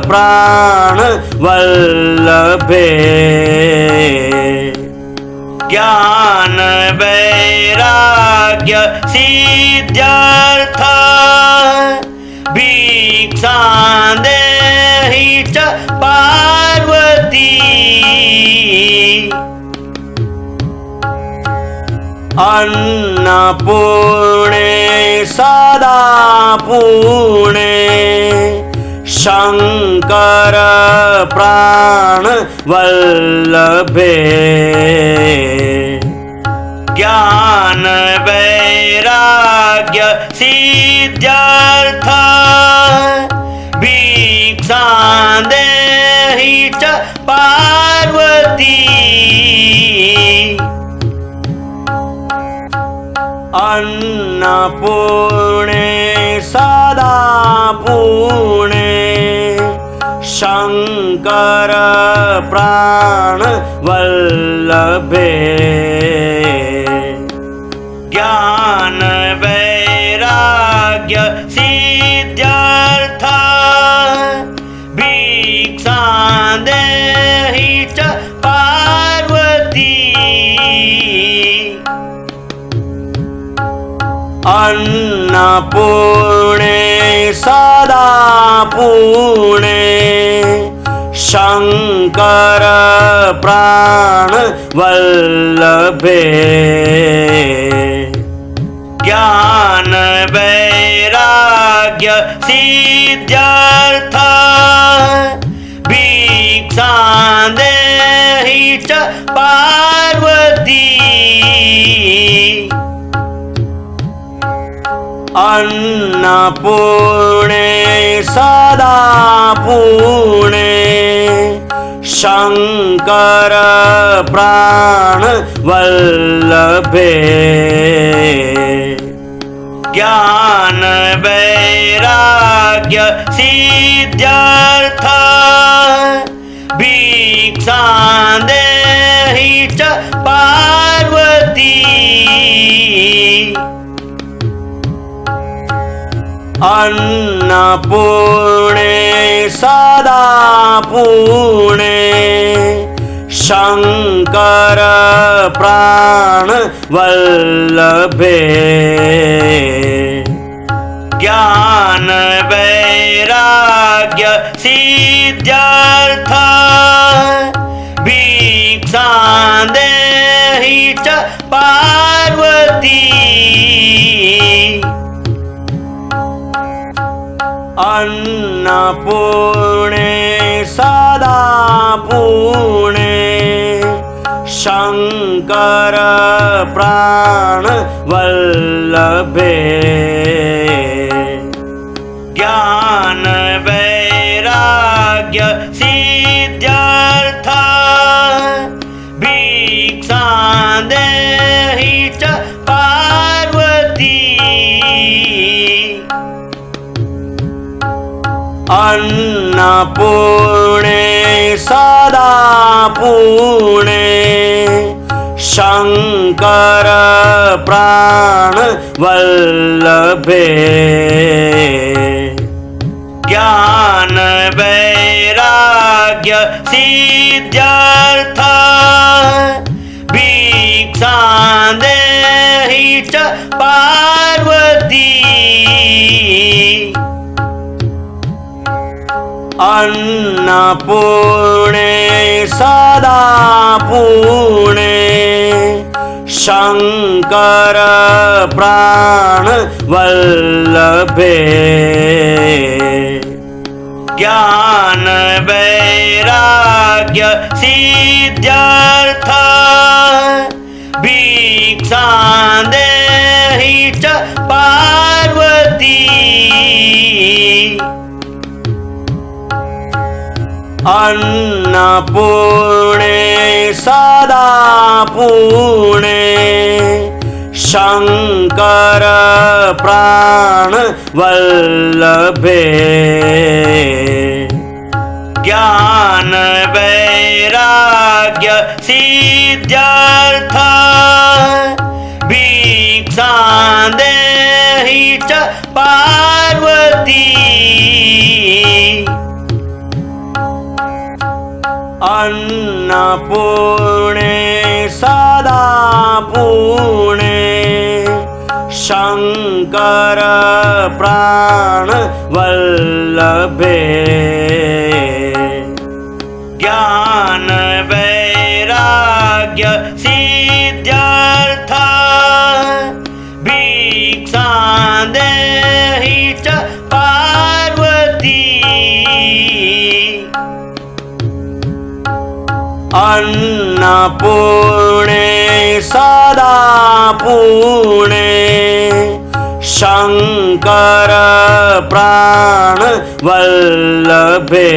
प्राण वल्लभे ज्ञान वैराग्य सिद्ध्यर्थ भिक्षां देहि च पार्वती अन्नपूर्णे सदा पुणे शंकर प्राण वल्लभे ज्ञान वैराग्य सिद्ध्यर्थ भिक्षां देहि च पार्वती अन्नपूर्णे सदा पुणे शंकर प्राण वल्लभे ज्ञान वैराग्य सिद्ध्यर्थ भिक्षां देहि च पार्वती अन्नपूर्णे सदा पुणे शंकर प्राण वल्लभे ज्ञान वैराग्य सिद्ध्यर्थ भिक्षां देहि अन्नपूर्णे सदा पूर्णे शंकर प्राण वल्लभे ज्ञान वैराग्य सिद्ध्यर्थ भिक्षा देहि च पार्वती अन्नपूर्णे सदा पूर्णे शंकर प्राण वल्लभे ज्ञान वैराग्य सिद्ध्यर्थ भिक्षा देहि च पार्वती अन्नपूर्णे सदा पूर्णे शंकर प्राण वल्लभे ज्ञान वैराग्य सिद्ध्यर्थ भिक्षा देहि च पार्वती अन्नपूर्णे सदा पूर्णे शंकर प्राण वल्लभे ज्ञान वैराग्य सिद्ध्यर्थ भिक्षा देहि च पार्वती अन्नपूर्णे सदा पूर्णे शंकर प्राण वल्लभे ज्ञान वैराग्य सिद्ध्यर्थ भिक्षा देहि च पार्वती अन्नपूर्णे सदा पूर्णे शंकर प्राण वल्लभे ज्ञान वैराग्य सिद्ध्यर्थ भिक्षा देहि च पार्वती अन्नपूर्णे सदा पूर्णे शंकर प्राण वल्लभे ज्ञान वैराग्य सिद्ध्यर्थ भिक्षा देहि च पार्वती अन्नपूर्णे सदा पूर्णे शंकर प्राण वल्लभे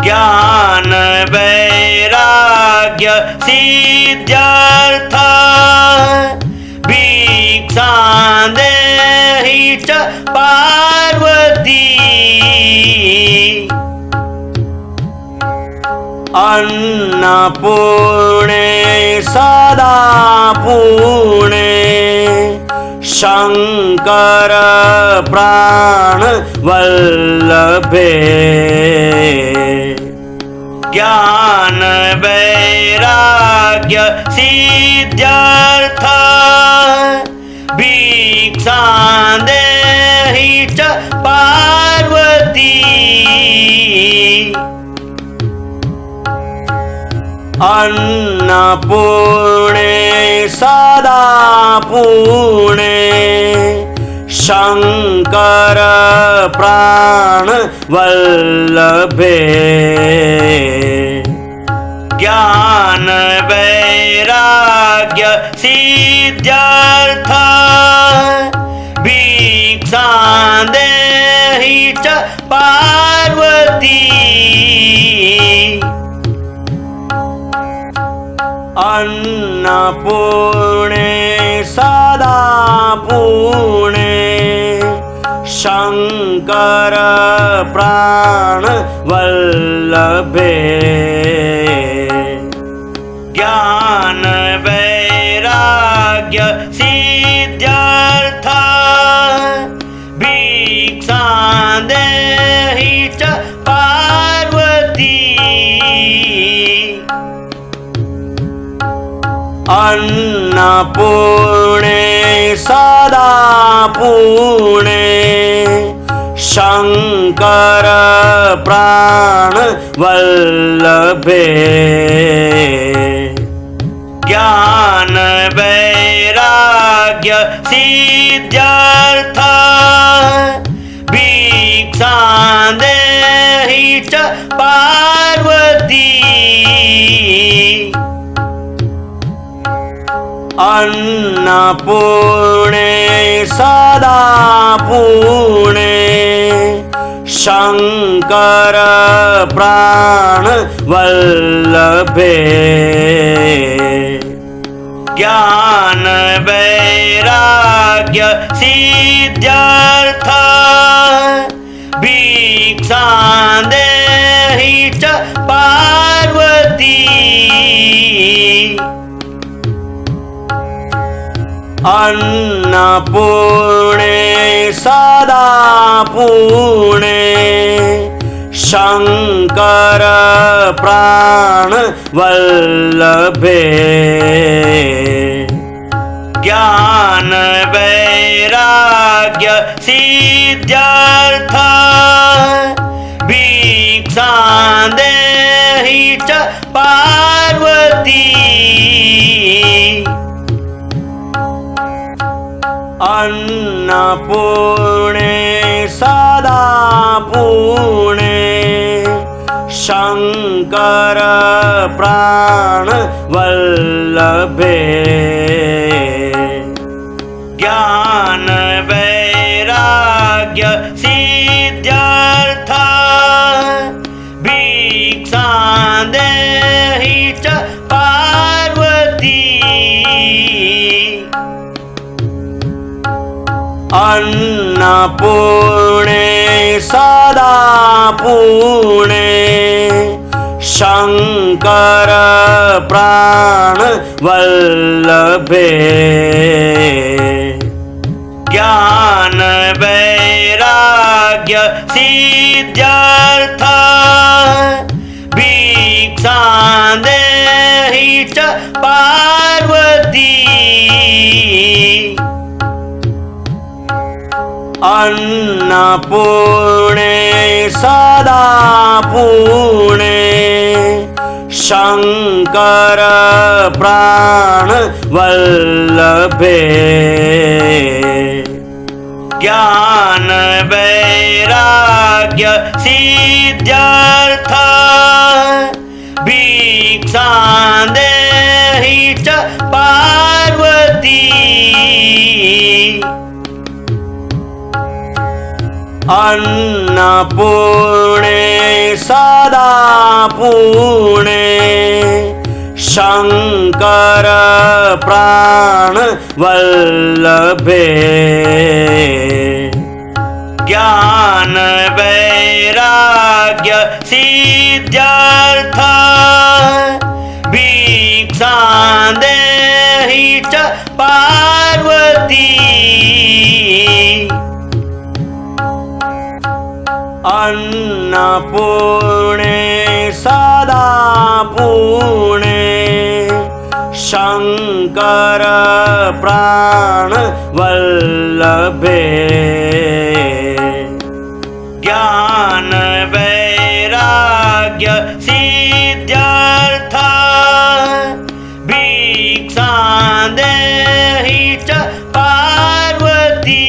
ज्ञान वैराग्य सिद्ध्यर्थ भिक्षा देहि च पार्वती अन्नपूर्णे सदा पूर्णे शंकर प्राण वल्लभे ज्ञान वैराग्य सिद्ध्यर्थ भिक्षा देहि च पार्वती अन्नपूर्णे सदा पूर्णे शंकर प्राण वल्लभे ज्ञान वैराग्य सिद्ध्यर्थ भिक्षां देहि च पार्वती अन्नपूर्णे सदा पूर्णे शंकर प्राण वल्लभे ज्ञान वैराग्य सिद्ध्यर्थ भिक्षां देहि च पार्वती अन्नपूर्णे सदा पूर्णे शंकर प्राण वल्लभे ज्ञान वैराग्य सिद्ध्यर्थ भिक्षां देहि च पार्वती अन्नपूर्णे सदा पूर्णे शंकर प्राण वल्लभे ज्ञान वैराग्य सिद्ध्यर्थ भिक्षां देहि च पार्वती अन्नपूर्णे सदा पूर्णे शंकर प्राण वल्लभे ज्ञान वैराग्य सिद्ध्यर्थ भिक्षां देहि च पार्वती अन्नपूर्णे सदा पूर्णे शंकर प्राण वल्लभे ज्ञान वैराग्य सिद्ध्यर्थ भिक्षां देहि च पार्वती अन्नपूर्णे सदा पूर्णे शंकर प्राण वल्लभे ज्ञान वैराग्य सिद्ध्यर्थ भिक्षां देहि च पार्वती अन्नपूर्णे सदा पूर्णे शंकर प्राण वल्लभे ज्ञान वैराग्य सिद्ध्यर्थ भिक्षां देहि च पार्वती अन्नपूर्णे सदा पूर्णे शंकर प्राण वल्लभे ज्ञान वैराग्य सिद्ध्यर्थ भिक्षां देहि च पार्वती अन्नपूर्णे सदा पूर्णे शंकर प्राण वल्लभे ज्ञान वैराग्य सिद्ध्यर्थ भिक्षां देहि च पार्वती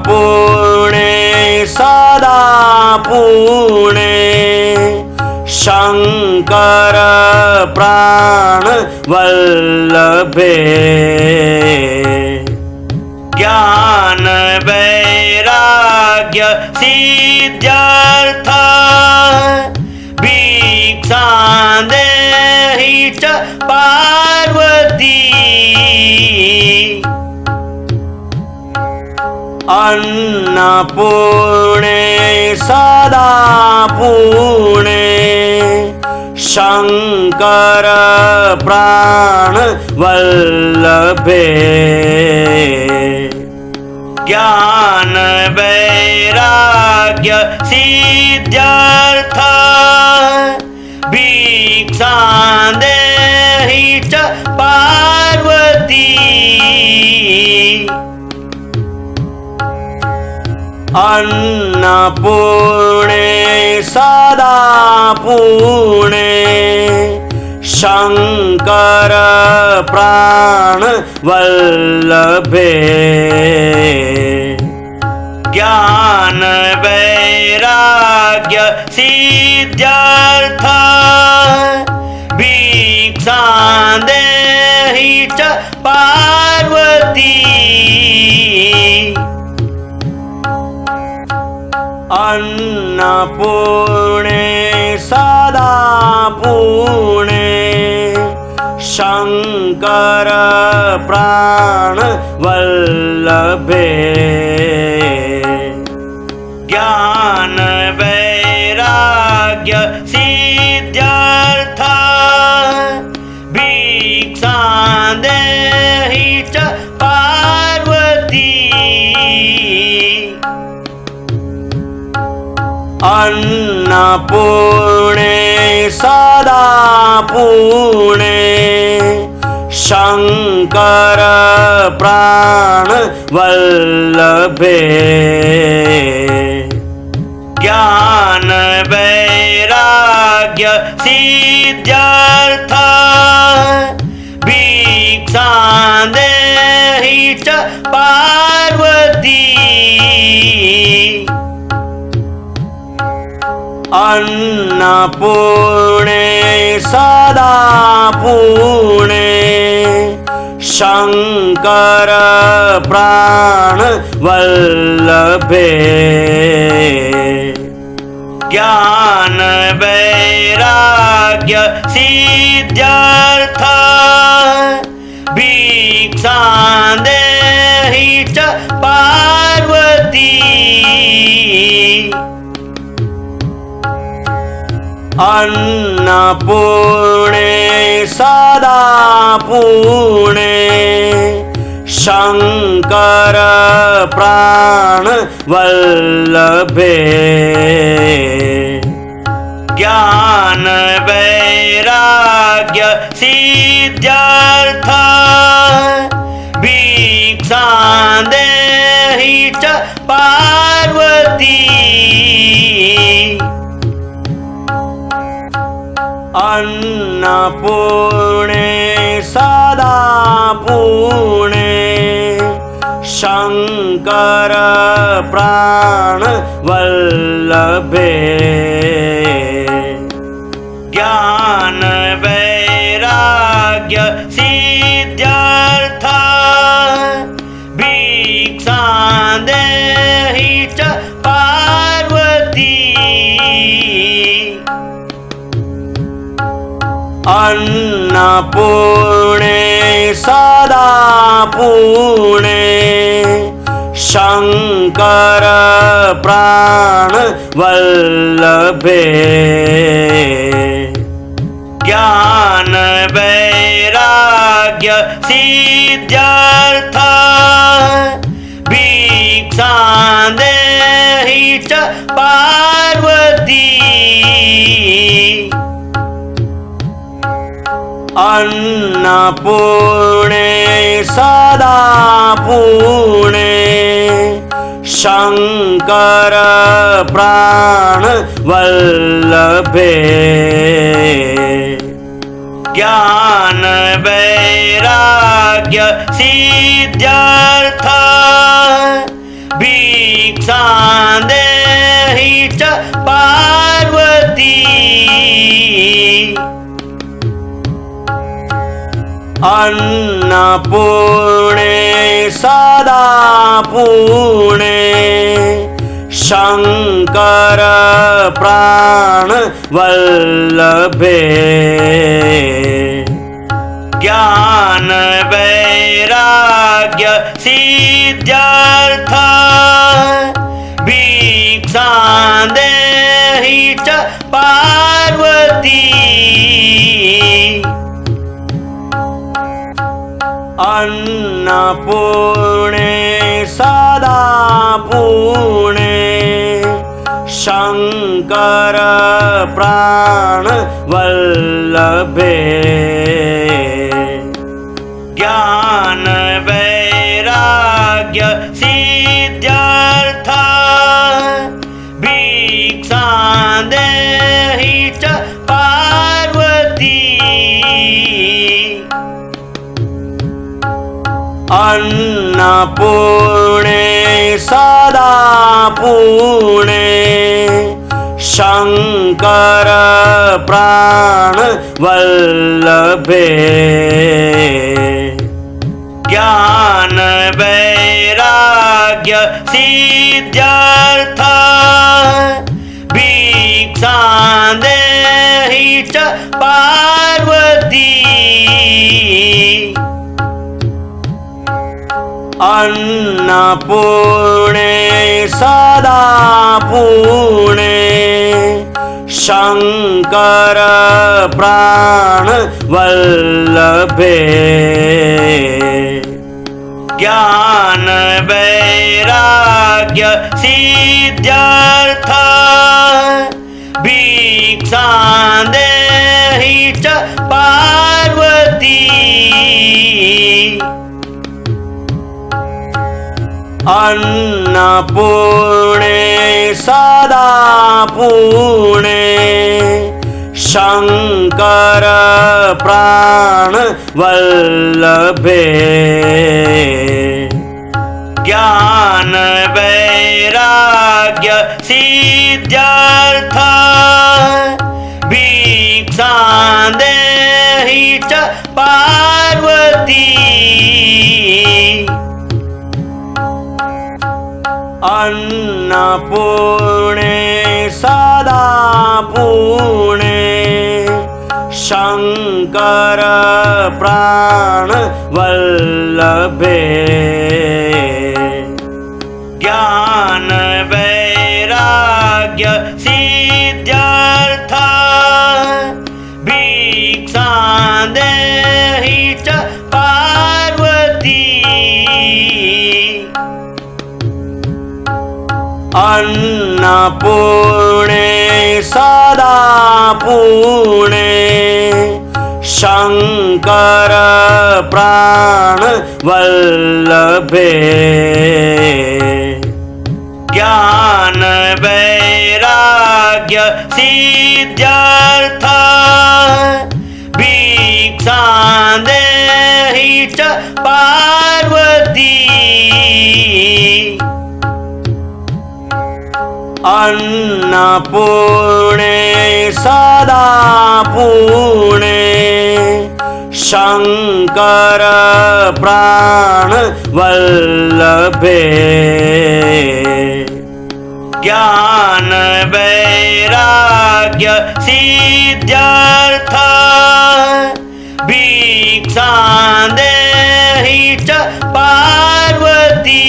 अन्नपूर्णे सदा पूर्णे शंकर प्राण वल्लभे ज्ञान वैराग्य सिद्ध्यर्थ भिक्षां देहि च पार्वती अन्नपूर्णे सदा पूर्णे शंकर प्राण वल्लभे ज्ञान वैराग्य सिद्ध्यर्थ भिक्षां देहि च पार्वती अन्नपूर्णे सदा पूर्णे शंकर प्राण वल्लभे ज्ञान वैराग्य सिद्ध्यर्थ भिक्षां देहि च पार्वती अन्नपूर्णे सदा पूर्णे शंकर प्राण वल्लभे ज्ञान वैराग्य सिद्ध्यर्थ भिक्षां देहि च पार्वती अन्नपूर्णे सदा पूर्णे शंकर प्राण वल्लभे ज्ञान वैराग्य सिद्ध्यर्थ भिक्षां देहि च पार्वती अन्नपूर्णे सदा पूर्णे शंकर प्राण वल्लभे ज्ञान वैराग्य सिद्ध्यर्थ भिक्षां देहि च पार्वती अन्नपूर्णे सदा पूर्णे शंकर प्राण वल्लभे ज्ञान वैराग्य सिद्ध्यर्थ भिक्षां देहि च पार्वती अन्नपूर्णे सदा पूर्णे शंकर प्राण वल्लभे ज्ञान वैराग्य सिद्ध्यर्थ भिक्षां देहि च पार्वती अन्नपूर्णे सदा पूर्णे शंकर प्राण वल्लभे ज्ञान वैराग्य सिद्ध्यर्थ भिक्षां देहि च पार्वती अन्नपूर्णे सदा पूर्णे शंकर प्राण वल्लभे ज्ञान वैराग्य सिद्ध्यर्थ भिक्षां देहि च पार्वती अन्नपूर्णे सदा पूर्णे शंकर प्राण वल्लभे ज्ञान वैराग्य सिद्ध्यर्थ भिक्षा देहि च पार्वती अन्नपूर्णे सदा पूर्णे शंकर प्राण वल्लभे ज्ञान वैराग्य सिद्ध्यर्थ भिक्षा देहि च पार्वती अन्नपूर्णे सदा पूर्णे शंकर प्राण वल्लभे ज्ञान वैराग्य सिद्ध्यर्थ भिक्षा देहि च पार्वती अन्नपूर्णे सदा पूर्णे शंकर प्राण वल्लभे ज्ञान वैराग्य सिद्ध्यर्थ भिक्षा देहि च पार्वती अन्नपूर्णे सदा पूर्णे शंकर प्राण वल्लभे ज्ञान वैराग्य सिद्ध्यर्थ भिक्षा देहि च पार्वती अन्नपूर्णे सदा पूर्णे शंकर प्राण वल्लभे ज्ञान वैराग्य सिद्ध्यर्थ भिक्षा देहि च पार्वती अन्नपूर्णे सदा पूर्णे शंकर प्राण वल्लभे ज्ञान वैराग्य सिद्ध्यर्थ भिक्षा देहि च पार्वती अन्नपूर्णे सदा पूर्णे शंकर प्राण वल्लभे ज्ञान वैराग्य सिद्ध्यर्थ भिक्षा देहि च पार्वती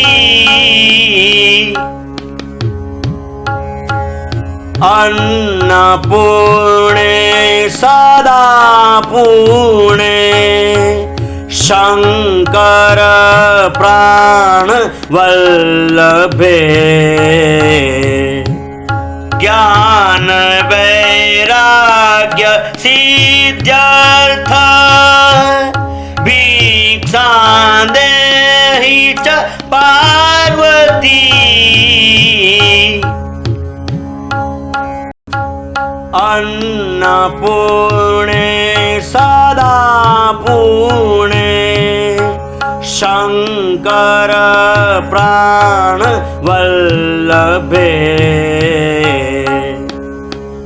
अन्नपूर्णे सदा पूर्णे शंकर प्राण वल्लभे ज्ञान वैराग्य सिद्ध्यर्थ भिक्षा देहि च पार्वती अन्नपूर्णे सदा पूर्णे शंकर प्राण वल्लभे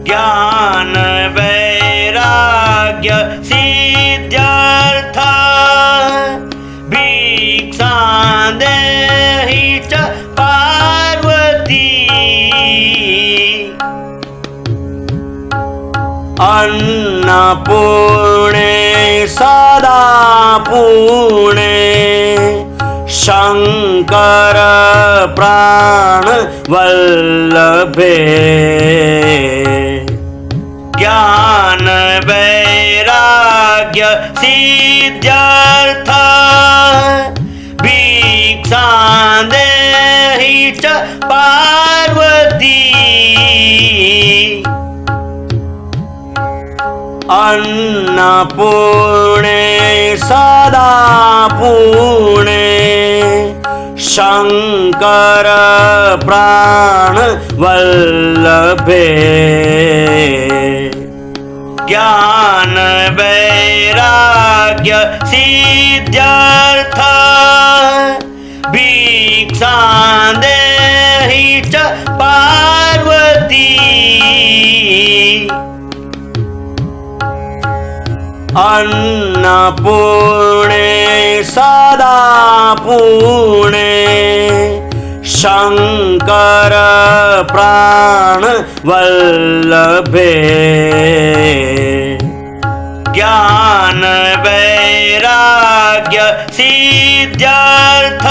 ज्ञान अन्नपूर्णे सदा पूर्णे शंकर प्राण वल्लभे ज्ञान वैराग्य सिद्ध्यर्थ भिक्षां देहि च पार्वती अन्नपूर्णे सदा पूर्णे शंकर प्राण वल्लभे ज्ञान वैराग्य सिद्ध्यर्थ भिक्षां देहि च पार्वती अन्नपूर्णे सदा पूर्णे शंकर प्राण वल्लभे ज्ञान वैराग्य सिद्ध्यर्थ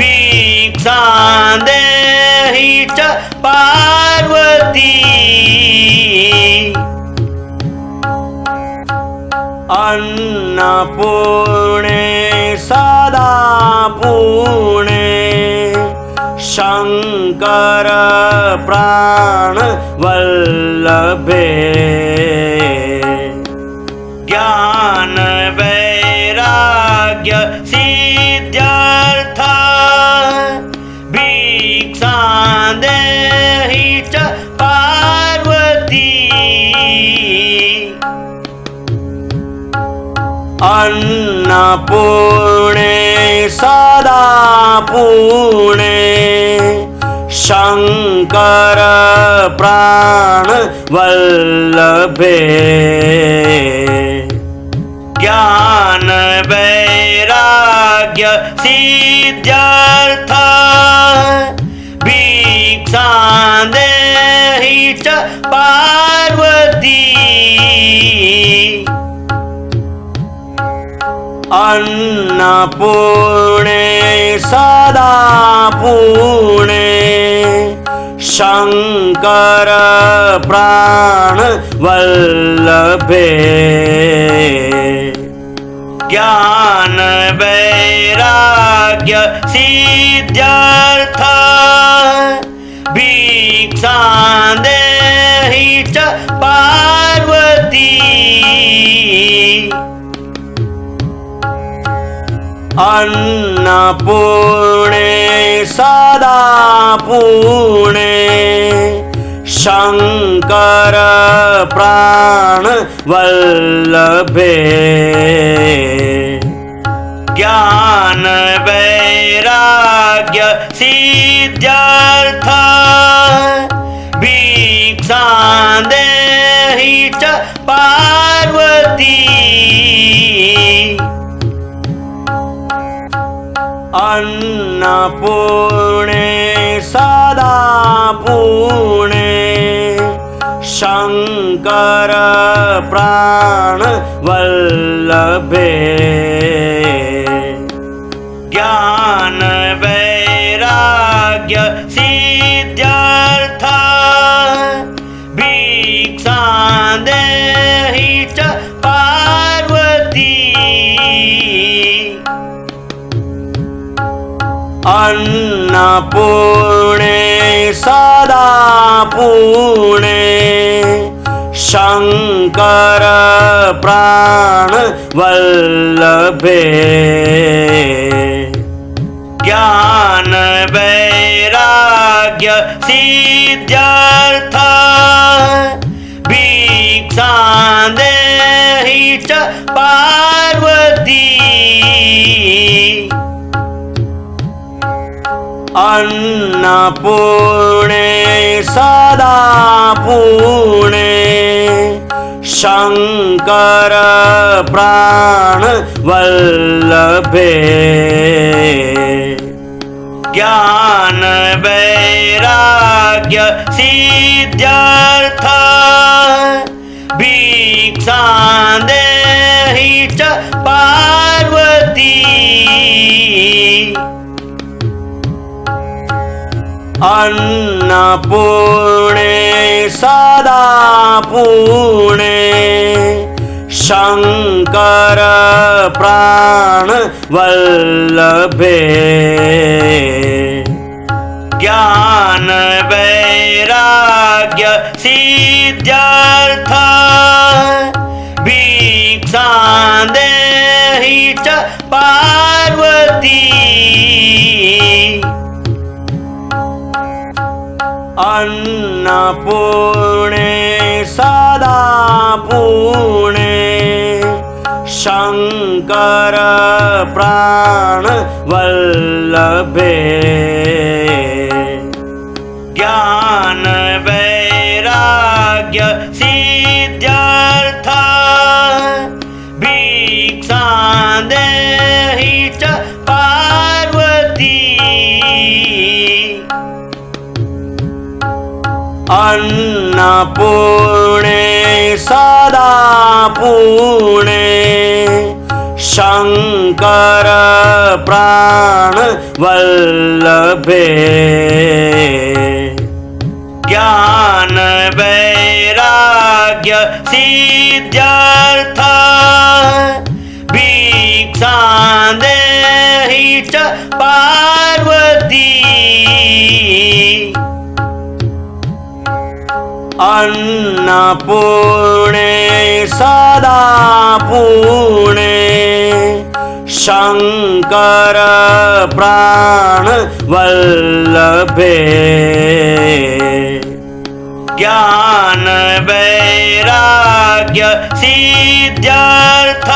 भिक्षां देहि च पार्वती अन्नपूर्णे सदा पूर्णे शंकर प्राण वल्लभे ज्ञान वैराग्य सिद्ध्यर्थ भिक्षां देहि च पार्वती अन्नपूर्णे सदा पूर्णे शंकर प्राण वल्लभे ज्ञान वैराग्य सिद्ध्यर्थ भिक्षां देहि च पार्वती अन्नपूर्णे सदा पूर्णे शंकर प्राण वल्लभे ज्ञान वैराग्य सिद्ध्यर्थ भिक्षां देहि च पार्वती अन्नपूर्णे सदा पूर्णे शंकर प्राण वल्लभे ज्ञान वैराग्य सिद्ध्यर्थ भिक्षां देहि च पार्वती अन्नपूर्णे सदा पूर्णे शंकर प्राण वल्लभे ज्ञान वैराग्य सिद्ध्यर्थ भिक्षां देहि च पार्वती अन्नपूर्णे सदा पूर्णे शंकर प्राण वल्लभे ज्ञान वैराग्य सिद्ध्यर्थ भिक्षां देहि च पार्वती अन्नपूर्णे सदा पूर्णे शंकर प्राण वल्लभे ज्ञान वैराग्य सिद्ध्यर्थ अन्नपूर्णे सदा पूर्णे शंकर प्राण वल्लभे ज्ञान वैराग्य सिद्ध्यर्थ भिक्षां देहि च पार्वती अन्नपूर्णे सदा पूर्णे शंकर प्राण वल्लभे ज्ञान वैराग्य सिद्ध्यर्थ भिक्षां देहि च पार्वती अन्नपूर्णे सदा पूर्णे शंकर प्राण वल्लभे ज्ञान वैराग्य सिद्ध्यर्थ भिक्षां देहि च पार्वती अन्नपूर्णे सदा पूर्णे शंकर प्राण वल्लभे ज्ञान वैराग्य सिद्ध्यर्थ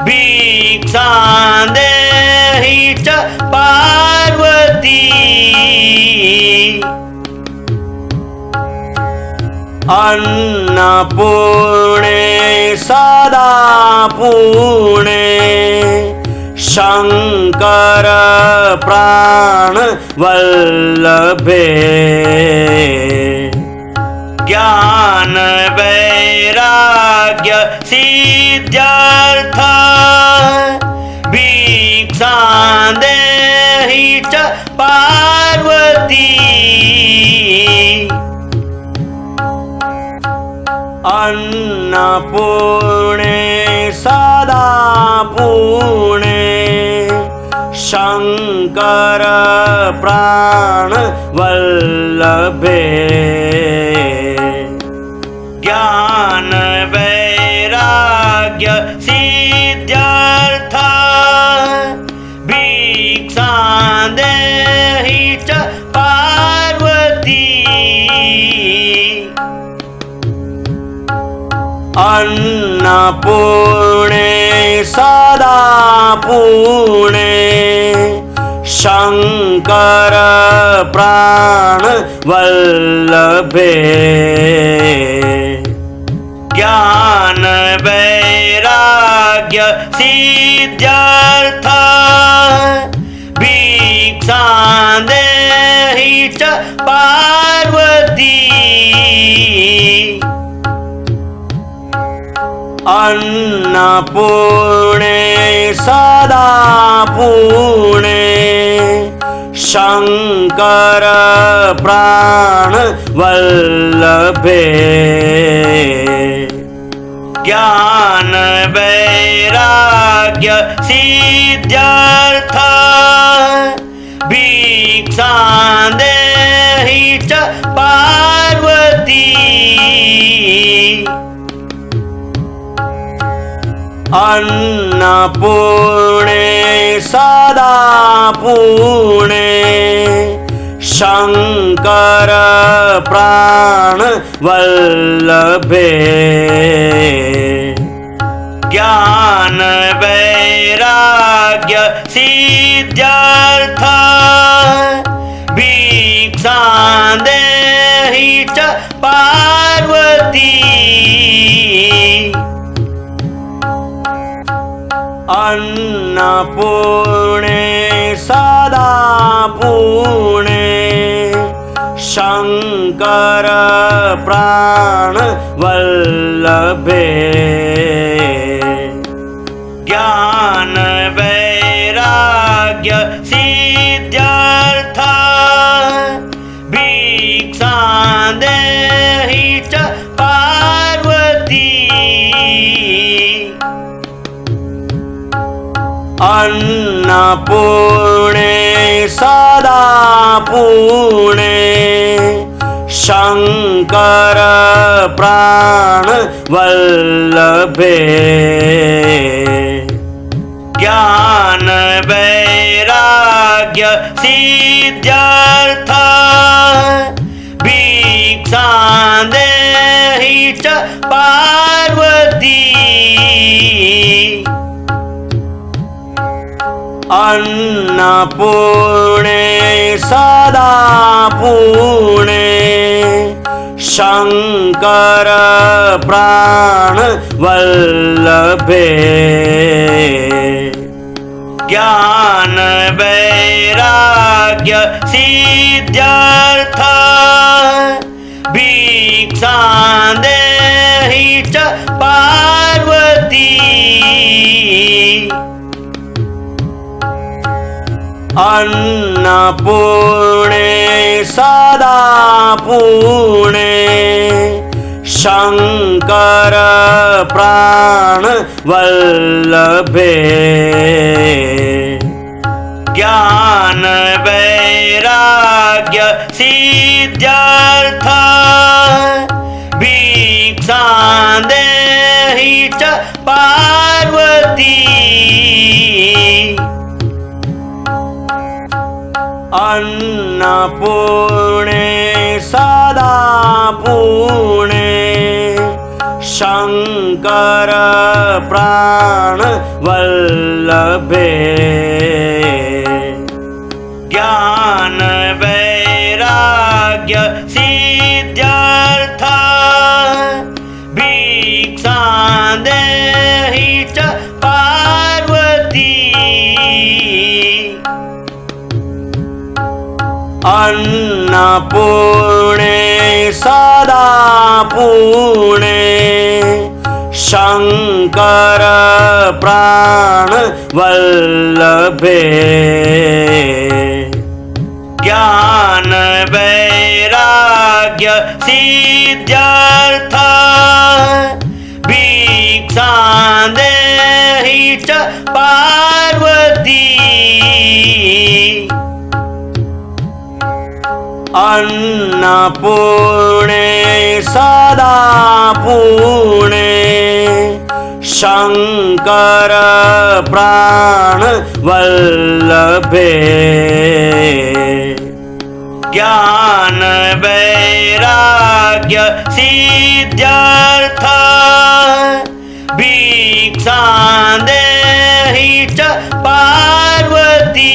भिक्षां देहि च पार्वती अन्नपूर्णे सदा पूर्णे शंकर प्राण वल्लभे ज्ञान वैराग्य सिद्ध्यर्थ भिक्षां देहि च पार्वती अन्नपूर्णे सदा पूर्णे शंकर प्राण वल्लभे ज्ञान वैराग्य सिद्ध्यर्थ भिक्षां देहि च पार्वती अन्नपूर्णे सदा पूर्णे शंकर प्राण वल्लभे ज्ञान वैराग्य सिद्ध्यर्थ भिक्षां देहि च पार्वती अन्नपूर्णे सदा पूर्णे शंकर प्राण वल्लभे ज्ञान वैराग्य सिद्ध्यर्थ भिक्षां देहि च पार्वती अन्नपूर्णे सदा पूर्णे शंकर प्राण वल्लभे ज्ञान वैराग्य सिद्ध्यर्थ भिक्षां देहि च पार्वती अन्नपूर्णे सदा पूर्णे शंकर प्राण वल्लभे ज्ञान वैराग्य सिद्ध्यर्थ अन्नपूर्णे सदा पूर्णे शंकर प्राण वल्लभे ज्ञान वैराग्य सिद्ध्यर्थ भिक्षां देहि च पार्वती अन्नपूर्णे सदा पूर्णे शंकर प्राण वल्लभे ज्ञान वैराग्य सिद्ध्यर्थ भिक्षां देहि च पार्वती अन्नपूर्णे सदा पूर्णे शंकर प्राण वल्लभे ज्ञान वैराग्य सिद्ध्यर्थ भिक्षां देहि च पार्वती अन्नपूर्णे सदा पूर्णे शंकर प्राण वल्लभे ज्ञान वैराग्य सिद्ध्यर्थ भिक्षां देहि च पार्वती अन्नपूर्णे सदा पूर्णे शंकर प्राण वल्लभे ज्ञान वैराग्य सिद्ध्यर्थ भिक्षां देहि च पार्वती अन्नपूर्णे सदा पूर्णे शंकर प्राण वल्लभे ज्ञान वैराग्य सिद्ध्यर्थ भिक्षां देहि च पार्वती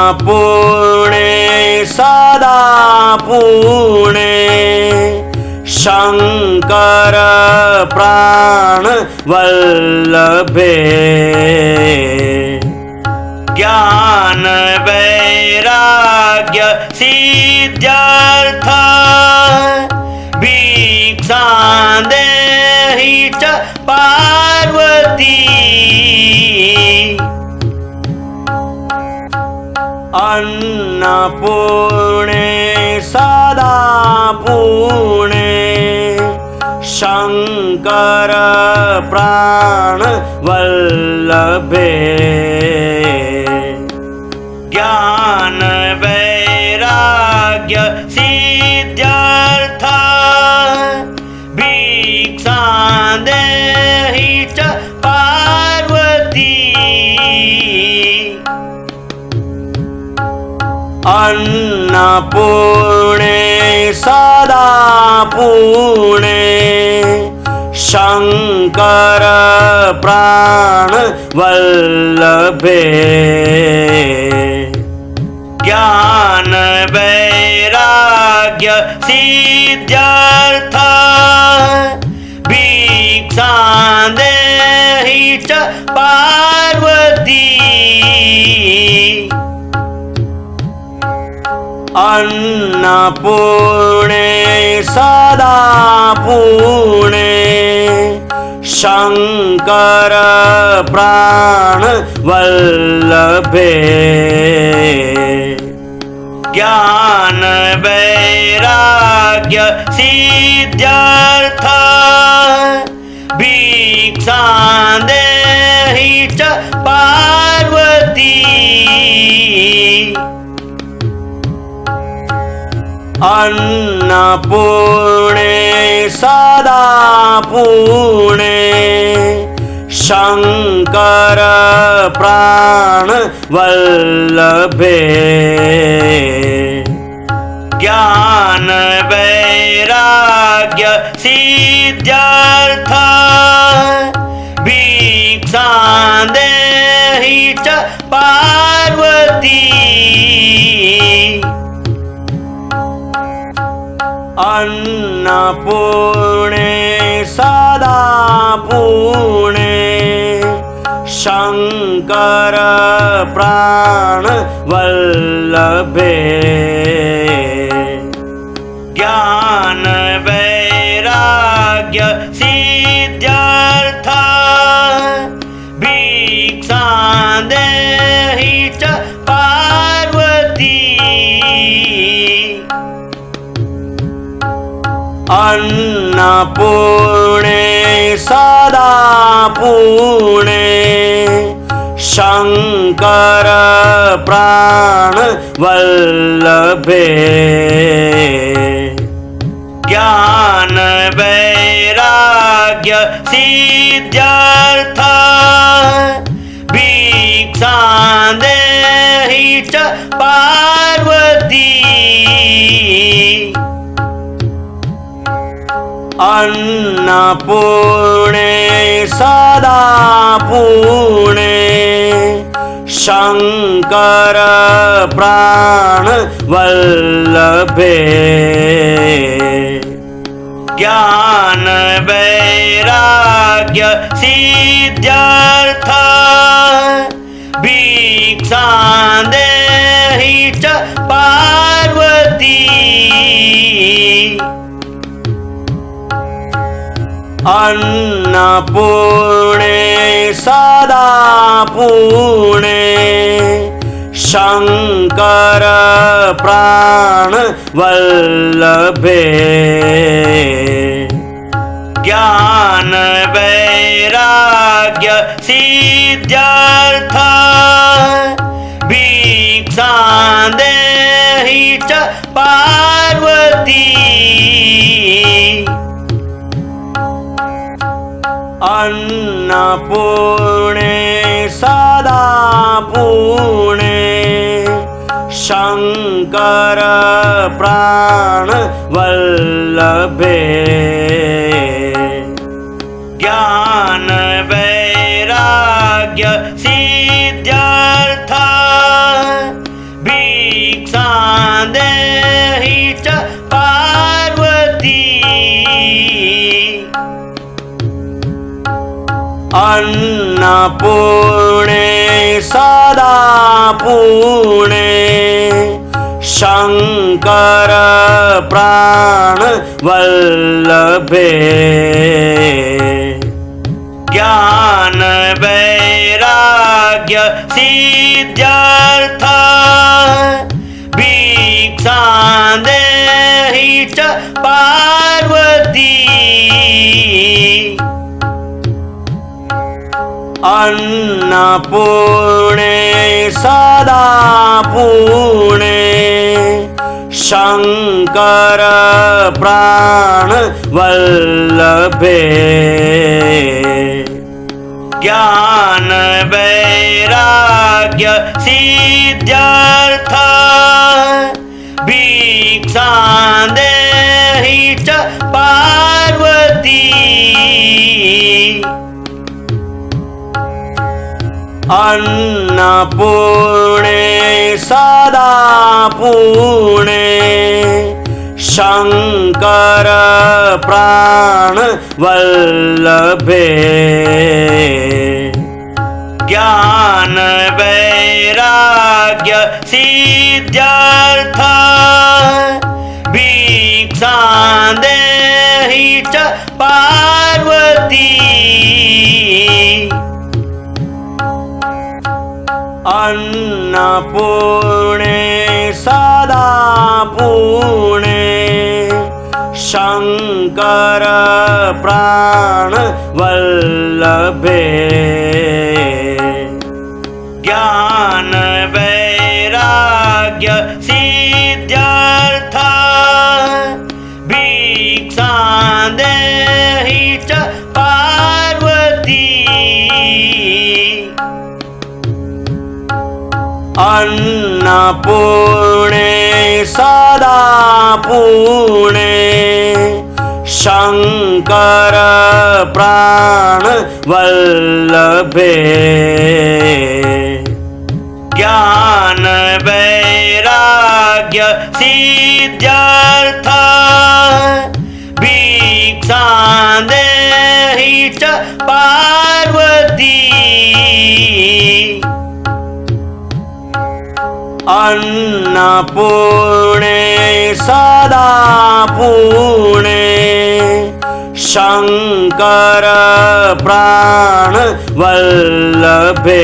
अन्नपूर्णे सदा पूर्णे शंकर प्राण वल्लभे ज्ञान वैराग्य सिद्ध्यर्थ भिक्षां देहि च पार्वती अन्नपूर्णे सदा पूर्णे शंकर प्राण वल्लभे ज्ञान वैराग्य सिद्ध्यर्थ भिक्षां देहि च पार्वती अन्नपूर्णे सदा पूर्णे शंकर प्राण वल्लभे ज्ञान वैराग्य सिद्ध्यर्थ भिक्षां देहि च पार्वती अन्नपूर्णे सदा पूर्णे शंकर प्राण वल्लभे ज्ञान वैराग्य सिद्ध्यर्थ भिक्षां देहि च पार्वती अन्नपूर्णे सदा पूर्णे शंकर प्राण वल्लभे ज्ञान वैराग्य सिद्ध्यर्थ भिक्षां देहि च पार्वती अन्नपूर्णे सदा पूर्णे शंकर प्राण वल्लभे ज्ञान वैराग्य सिद्ध्यर्थ भिक्षां देहि च पार्वती अन्नपूर्णे सदा पूर्णे शंकर प्राण वल्लभे ज्ञान वैराग्य सिद्ध्यर्थ भिक्षां देहि च पार्वती अन्नपूर्णे सदा पूर्णे शंकर प्राण वल्लभे ज्ञान वैराग्य सिद्ध्यर्थ भिक्षां देहि च पार्वती अन्नपूर्णे सदा पूर्णे शंकर प्राण वल्लभे ज्ञान वैराग्य सिद्ध्यर्थ भिक्षां देहि च पार्वती अन्नपूर्णे सदा पूर्णे शंकर प्राण वल्लभे ज्ञान वैराग्य सिद्ध्यर्थ भिक्षां देहि च पार्वती अन्नपूर्णे सदा पूर्णे शंकर प्राण वल्लभे ज्ञान वैराग्य सिद्ध्यर्थ भिक्षां देहि च पार्वती अन्नपूर्णे सदा पूर्णे शंकर प्राण वल्लभे ज्ञान वैराग्य सिद्ध्यर्थ भिक्षां देहि च पार्वती अन्नपूर्णे सदा पूर्णे शंकर प्राण वल्लभे ज्ञान वैराग्य सिद्ध्यर्थ भिक्षां देहि च पार्वती अन्नपूर्णे सदा पूर्णे शंकर प्राण वल्लभे ज्ञान वैराग्य सिद्ध्यर्थ भिक्षां देहि च पार्वती अन्नपूर्णे सदा पूर्णे शंकर प्राण वल्लभे ज्ञान वैराग्य सिद्ध्यर्थ भिक्षां देहि च पार्वती अन्नपूर्णे सदा पूर्णे शंकर प्राण वल्लभे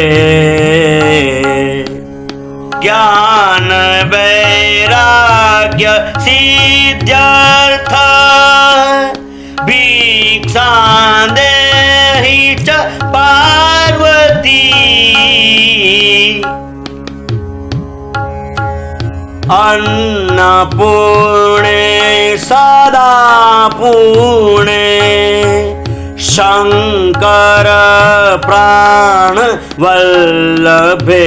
ज्ञान वैराग्य सिद्ध्यर्थ भिक्षां देहि च पार्वती अन्नपूर्णे सदा पूर्णे शंकर प्राण वल्लभे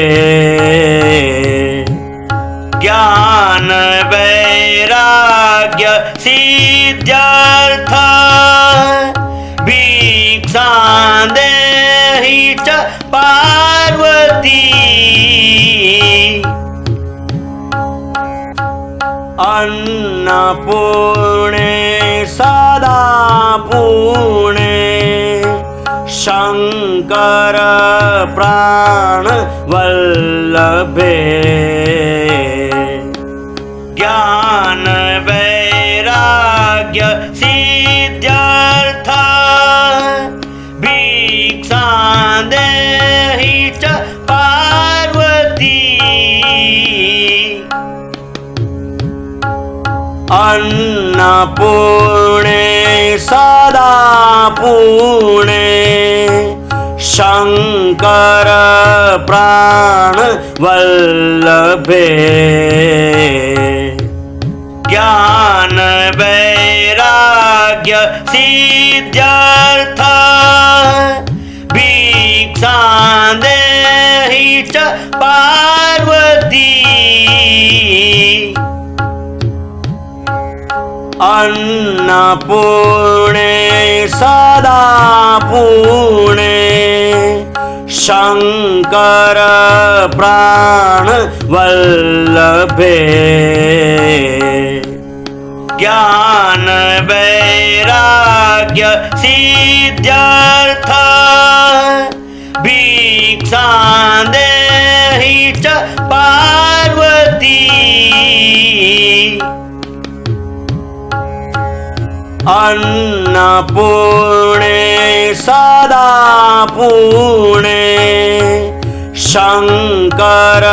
ज्ञान वैराग्य सिद्ध्यर्थ भिक्षां देहि च पार्वती अन्नपूर्णे सदा पूर्णे शंकर प्राण वल्लभे ज्ञान वैराग्य सिद्ध्यर्थ भिक्षां देहि च पार्वती अन्नपूर्णे सदा पूर्णे शंकर प्राण वल्लभे ज्ञान वैराग्य सिद्ध्यर्थ भिक्षां देहि च पार्वती अन्नपूर्णे सदा पूर्णे शंकर प्राण वल्लभे ज्ञान वैराग्य सिद्ध्यर्थ भिक्षां देहि च पार्वती अन्नपूर्णे सदा पूर्णे शंकर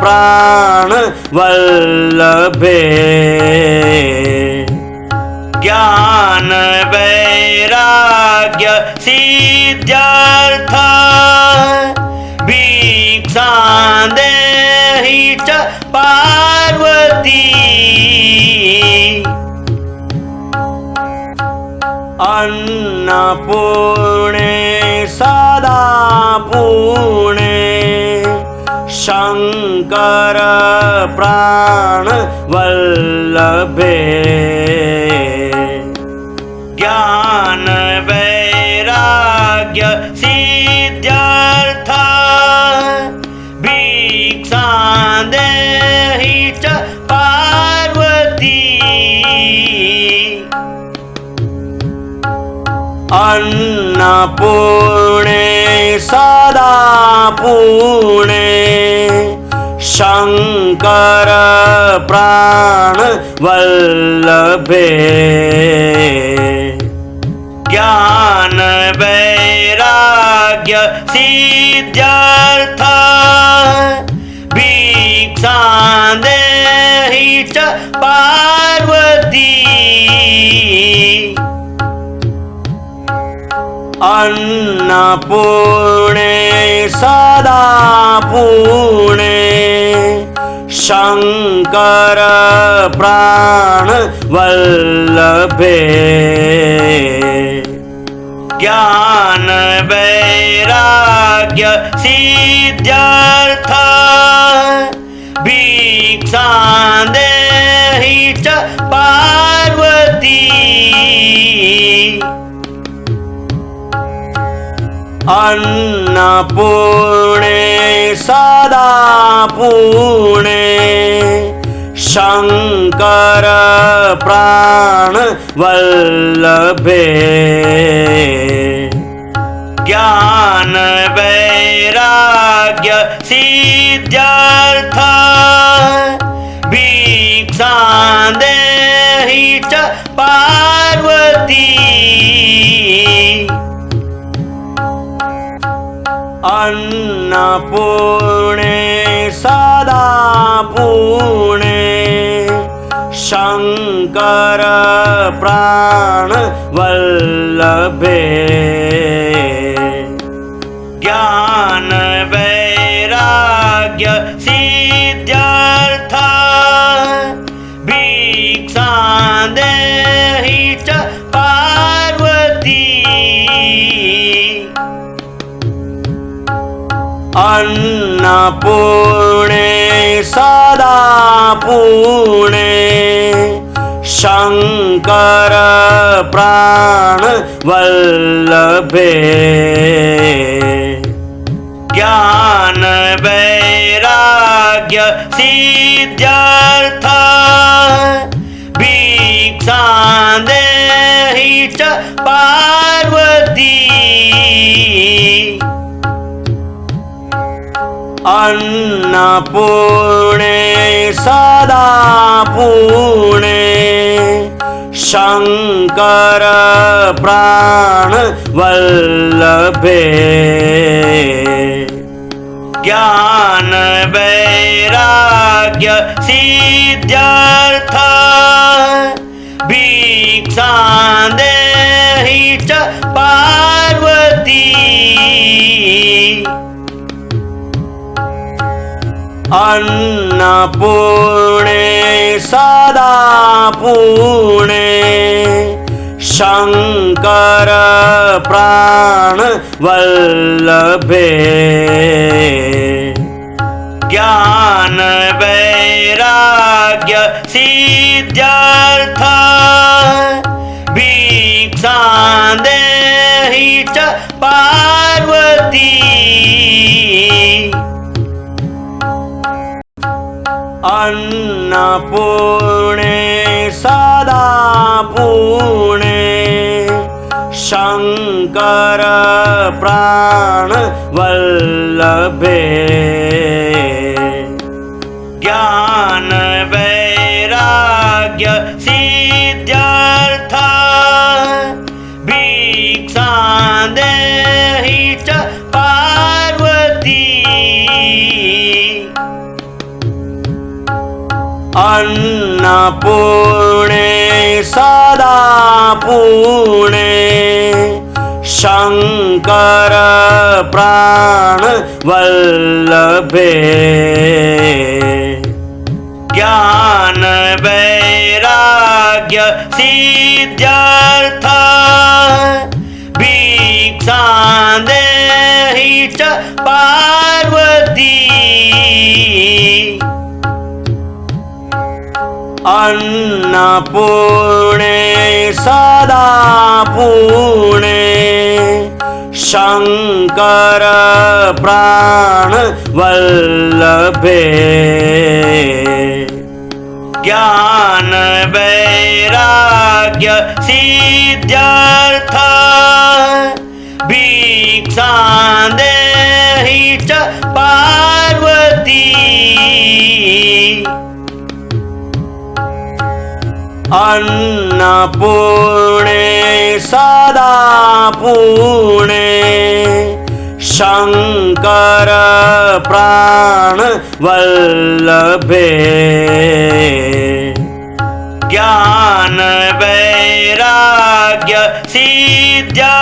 प्राण वल्लभे ज्ञान वैराग्य सिद्ध्यर्थ भिक्षां देहि च पार्वती अन्नपूर्णे सदा पूर्णे शंकर प्राण वल्लभे ज्ञान वैराग्य सिद्ध्यर्थ भिक्षां देहि च पार्वती अन्नपूर्णे सदा पूर्णे शंकर प्राण वल्लभे ज्ञान वैराग्य सिद्ध्यर्थ भिक्षां देहि च पार्वती अन्नपूर्णे सदा पूर्णे शंकर प्राण वल्लभे ज्ञान वैराग्य सिद्ध्यर्थ भिक्षां देहि च पार्वती अन्नपूर्णे सदा पूर्णे शंकर प्राण वल्लभे ज्ञान वैराग्य सिद्ध्यर्थ भिक्षां देहि च पार्वती अन्नपूर्णे सदा पूर्णे शंकर प्राण वल्लभे ज्ञान वैराग्य सिद्ध्यर्थ भिक्षां देहि च पार्वती अन्नपूर्णे सदा पूर्णे शंकर प्राण वल्लभे ज्ञान वैराग्य सिद्ध्यर्थ भिक्षां देहि च पार्वती अन्नपूर्णे सदा पूर्णे शंकर प्राण वल्लभे ज्ञान वैराग्य सिद्ध्यर्थ भिक्षां देहि च पार्वती अन्नपूर्णे सदा पूर्णे शंकर प्राण वल्लभे ज्ञान वैराग्य सिद्ध्यर्थ भिक्षां देहि च पार्वती अन्नपूर्णे सदा पूर्णे शंकर प्राण वल्लभे ज्ञान वैराग्य सिद्ध्यर्थ भिक्षां देहि च पार्वती अन्नपूर्णे सदा पूर्णे शंकर प्राण वल्लभे ज्ञान वैराग्य सिद्ध्यर्थ भिक्षां देहि च पार्वती अन्नपूर्णे सदा पूर्णे शंकर प्राण वल्लभे ज्ञान वैराग्य सिद्ध्यर्थ भिक्षां देहि च पार्वती अन्नपूर्णे सदा पूर्णे शंकर प्राण वल्लभे ज्ञान वैराग्य सिद्ध्या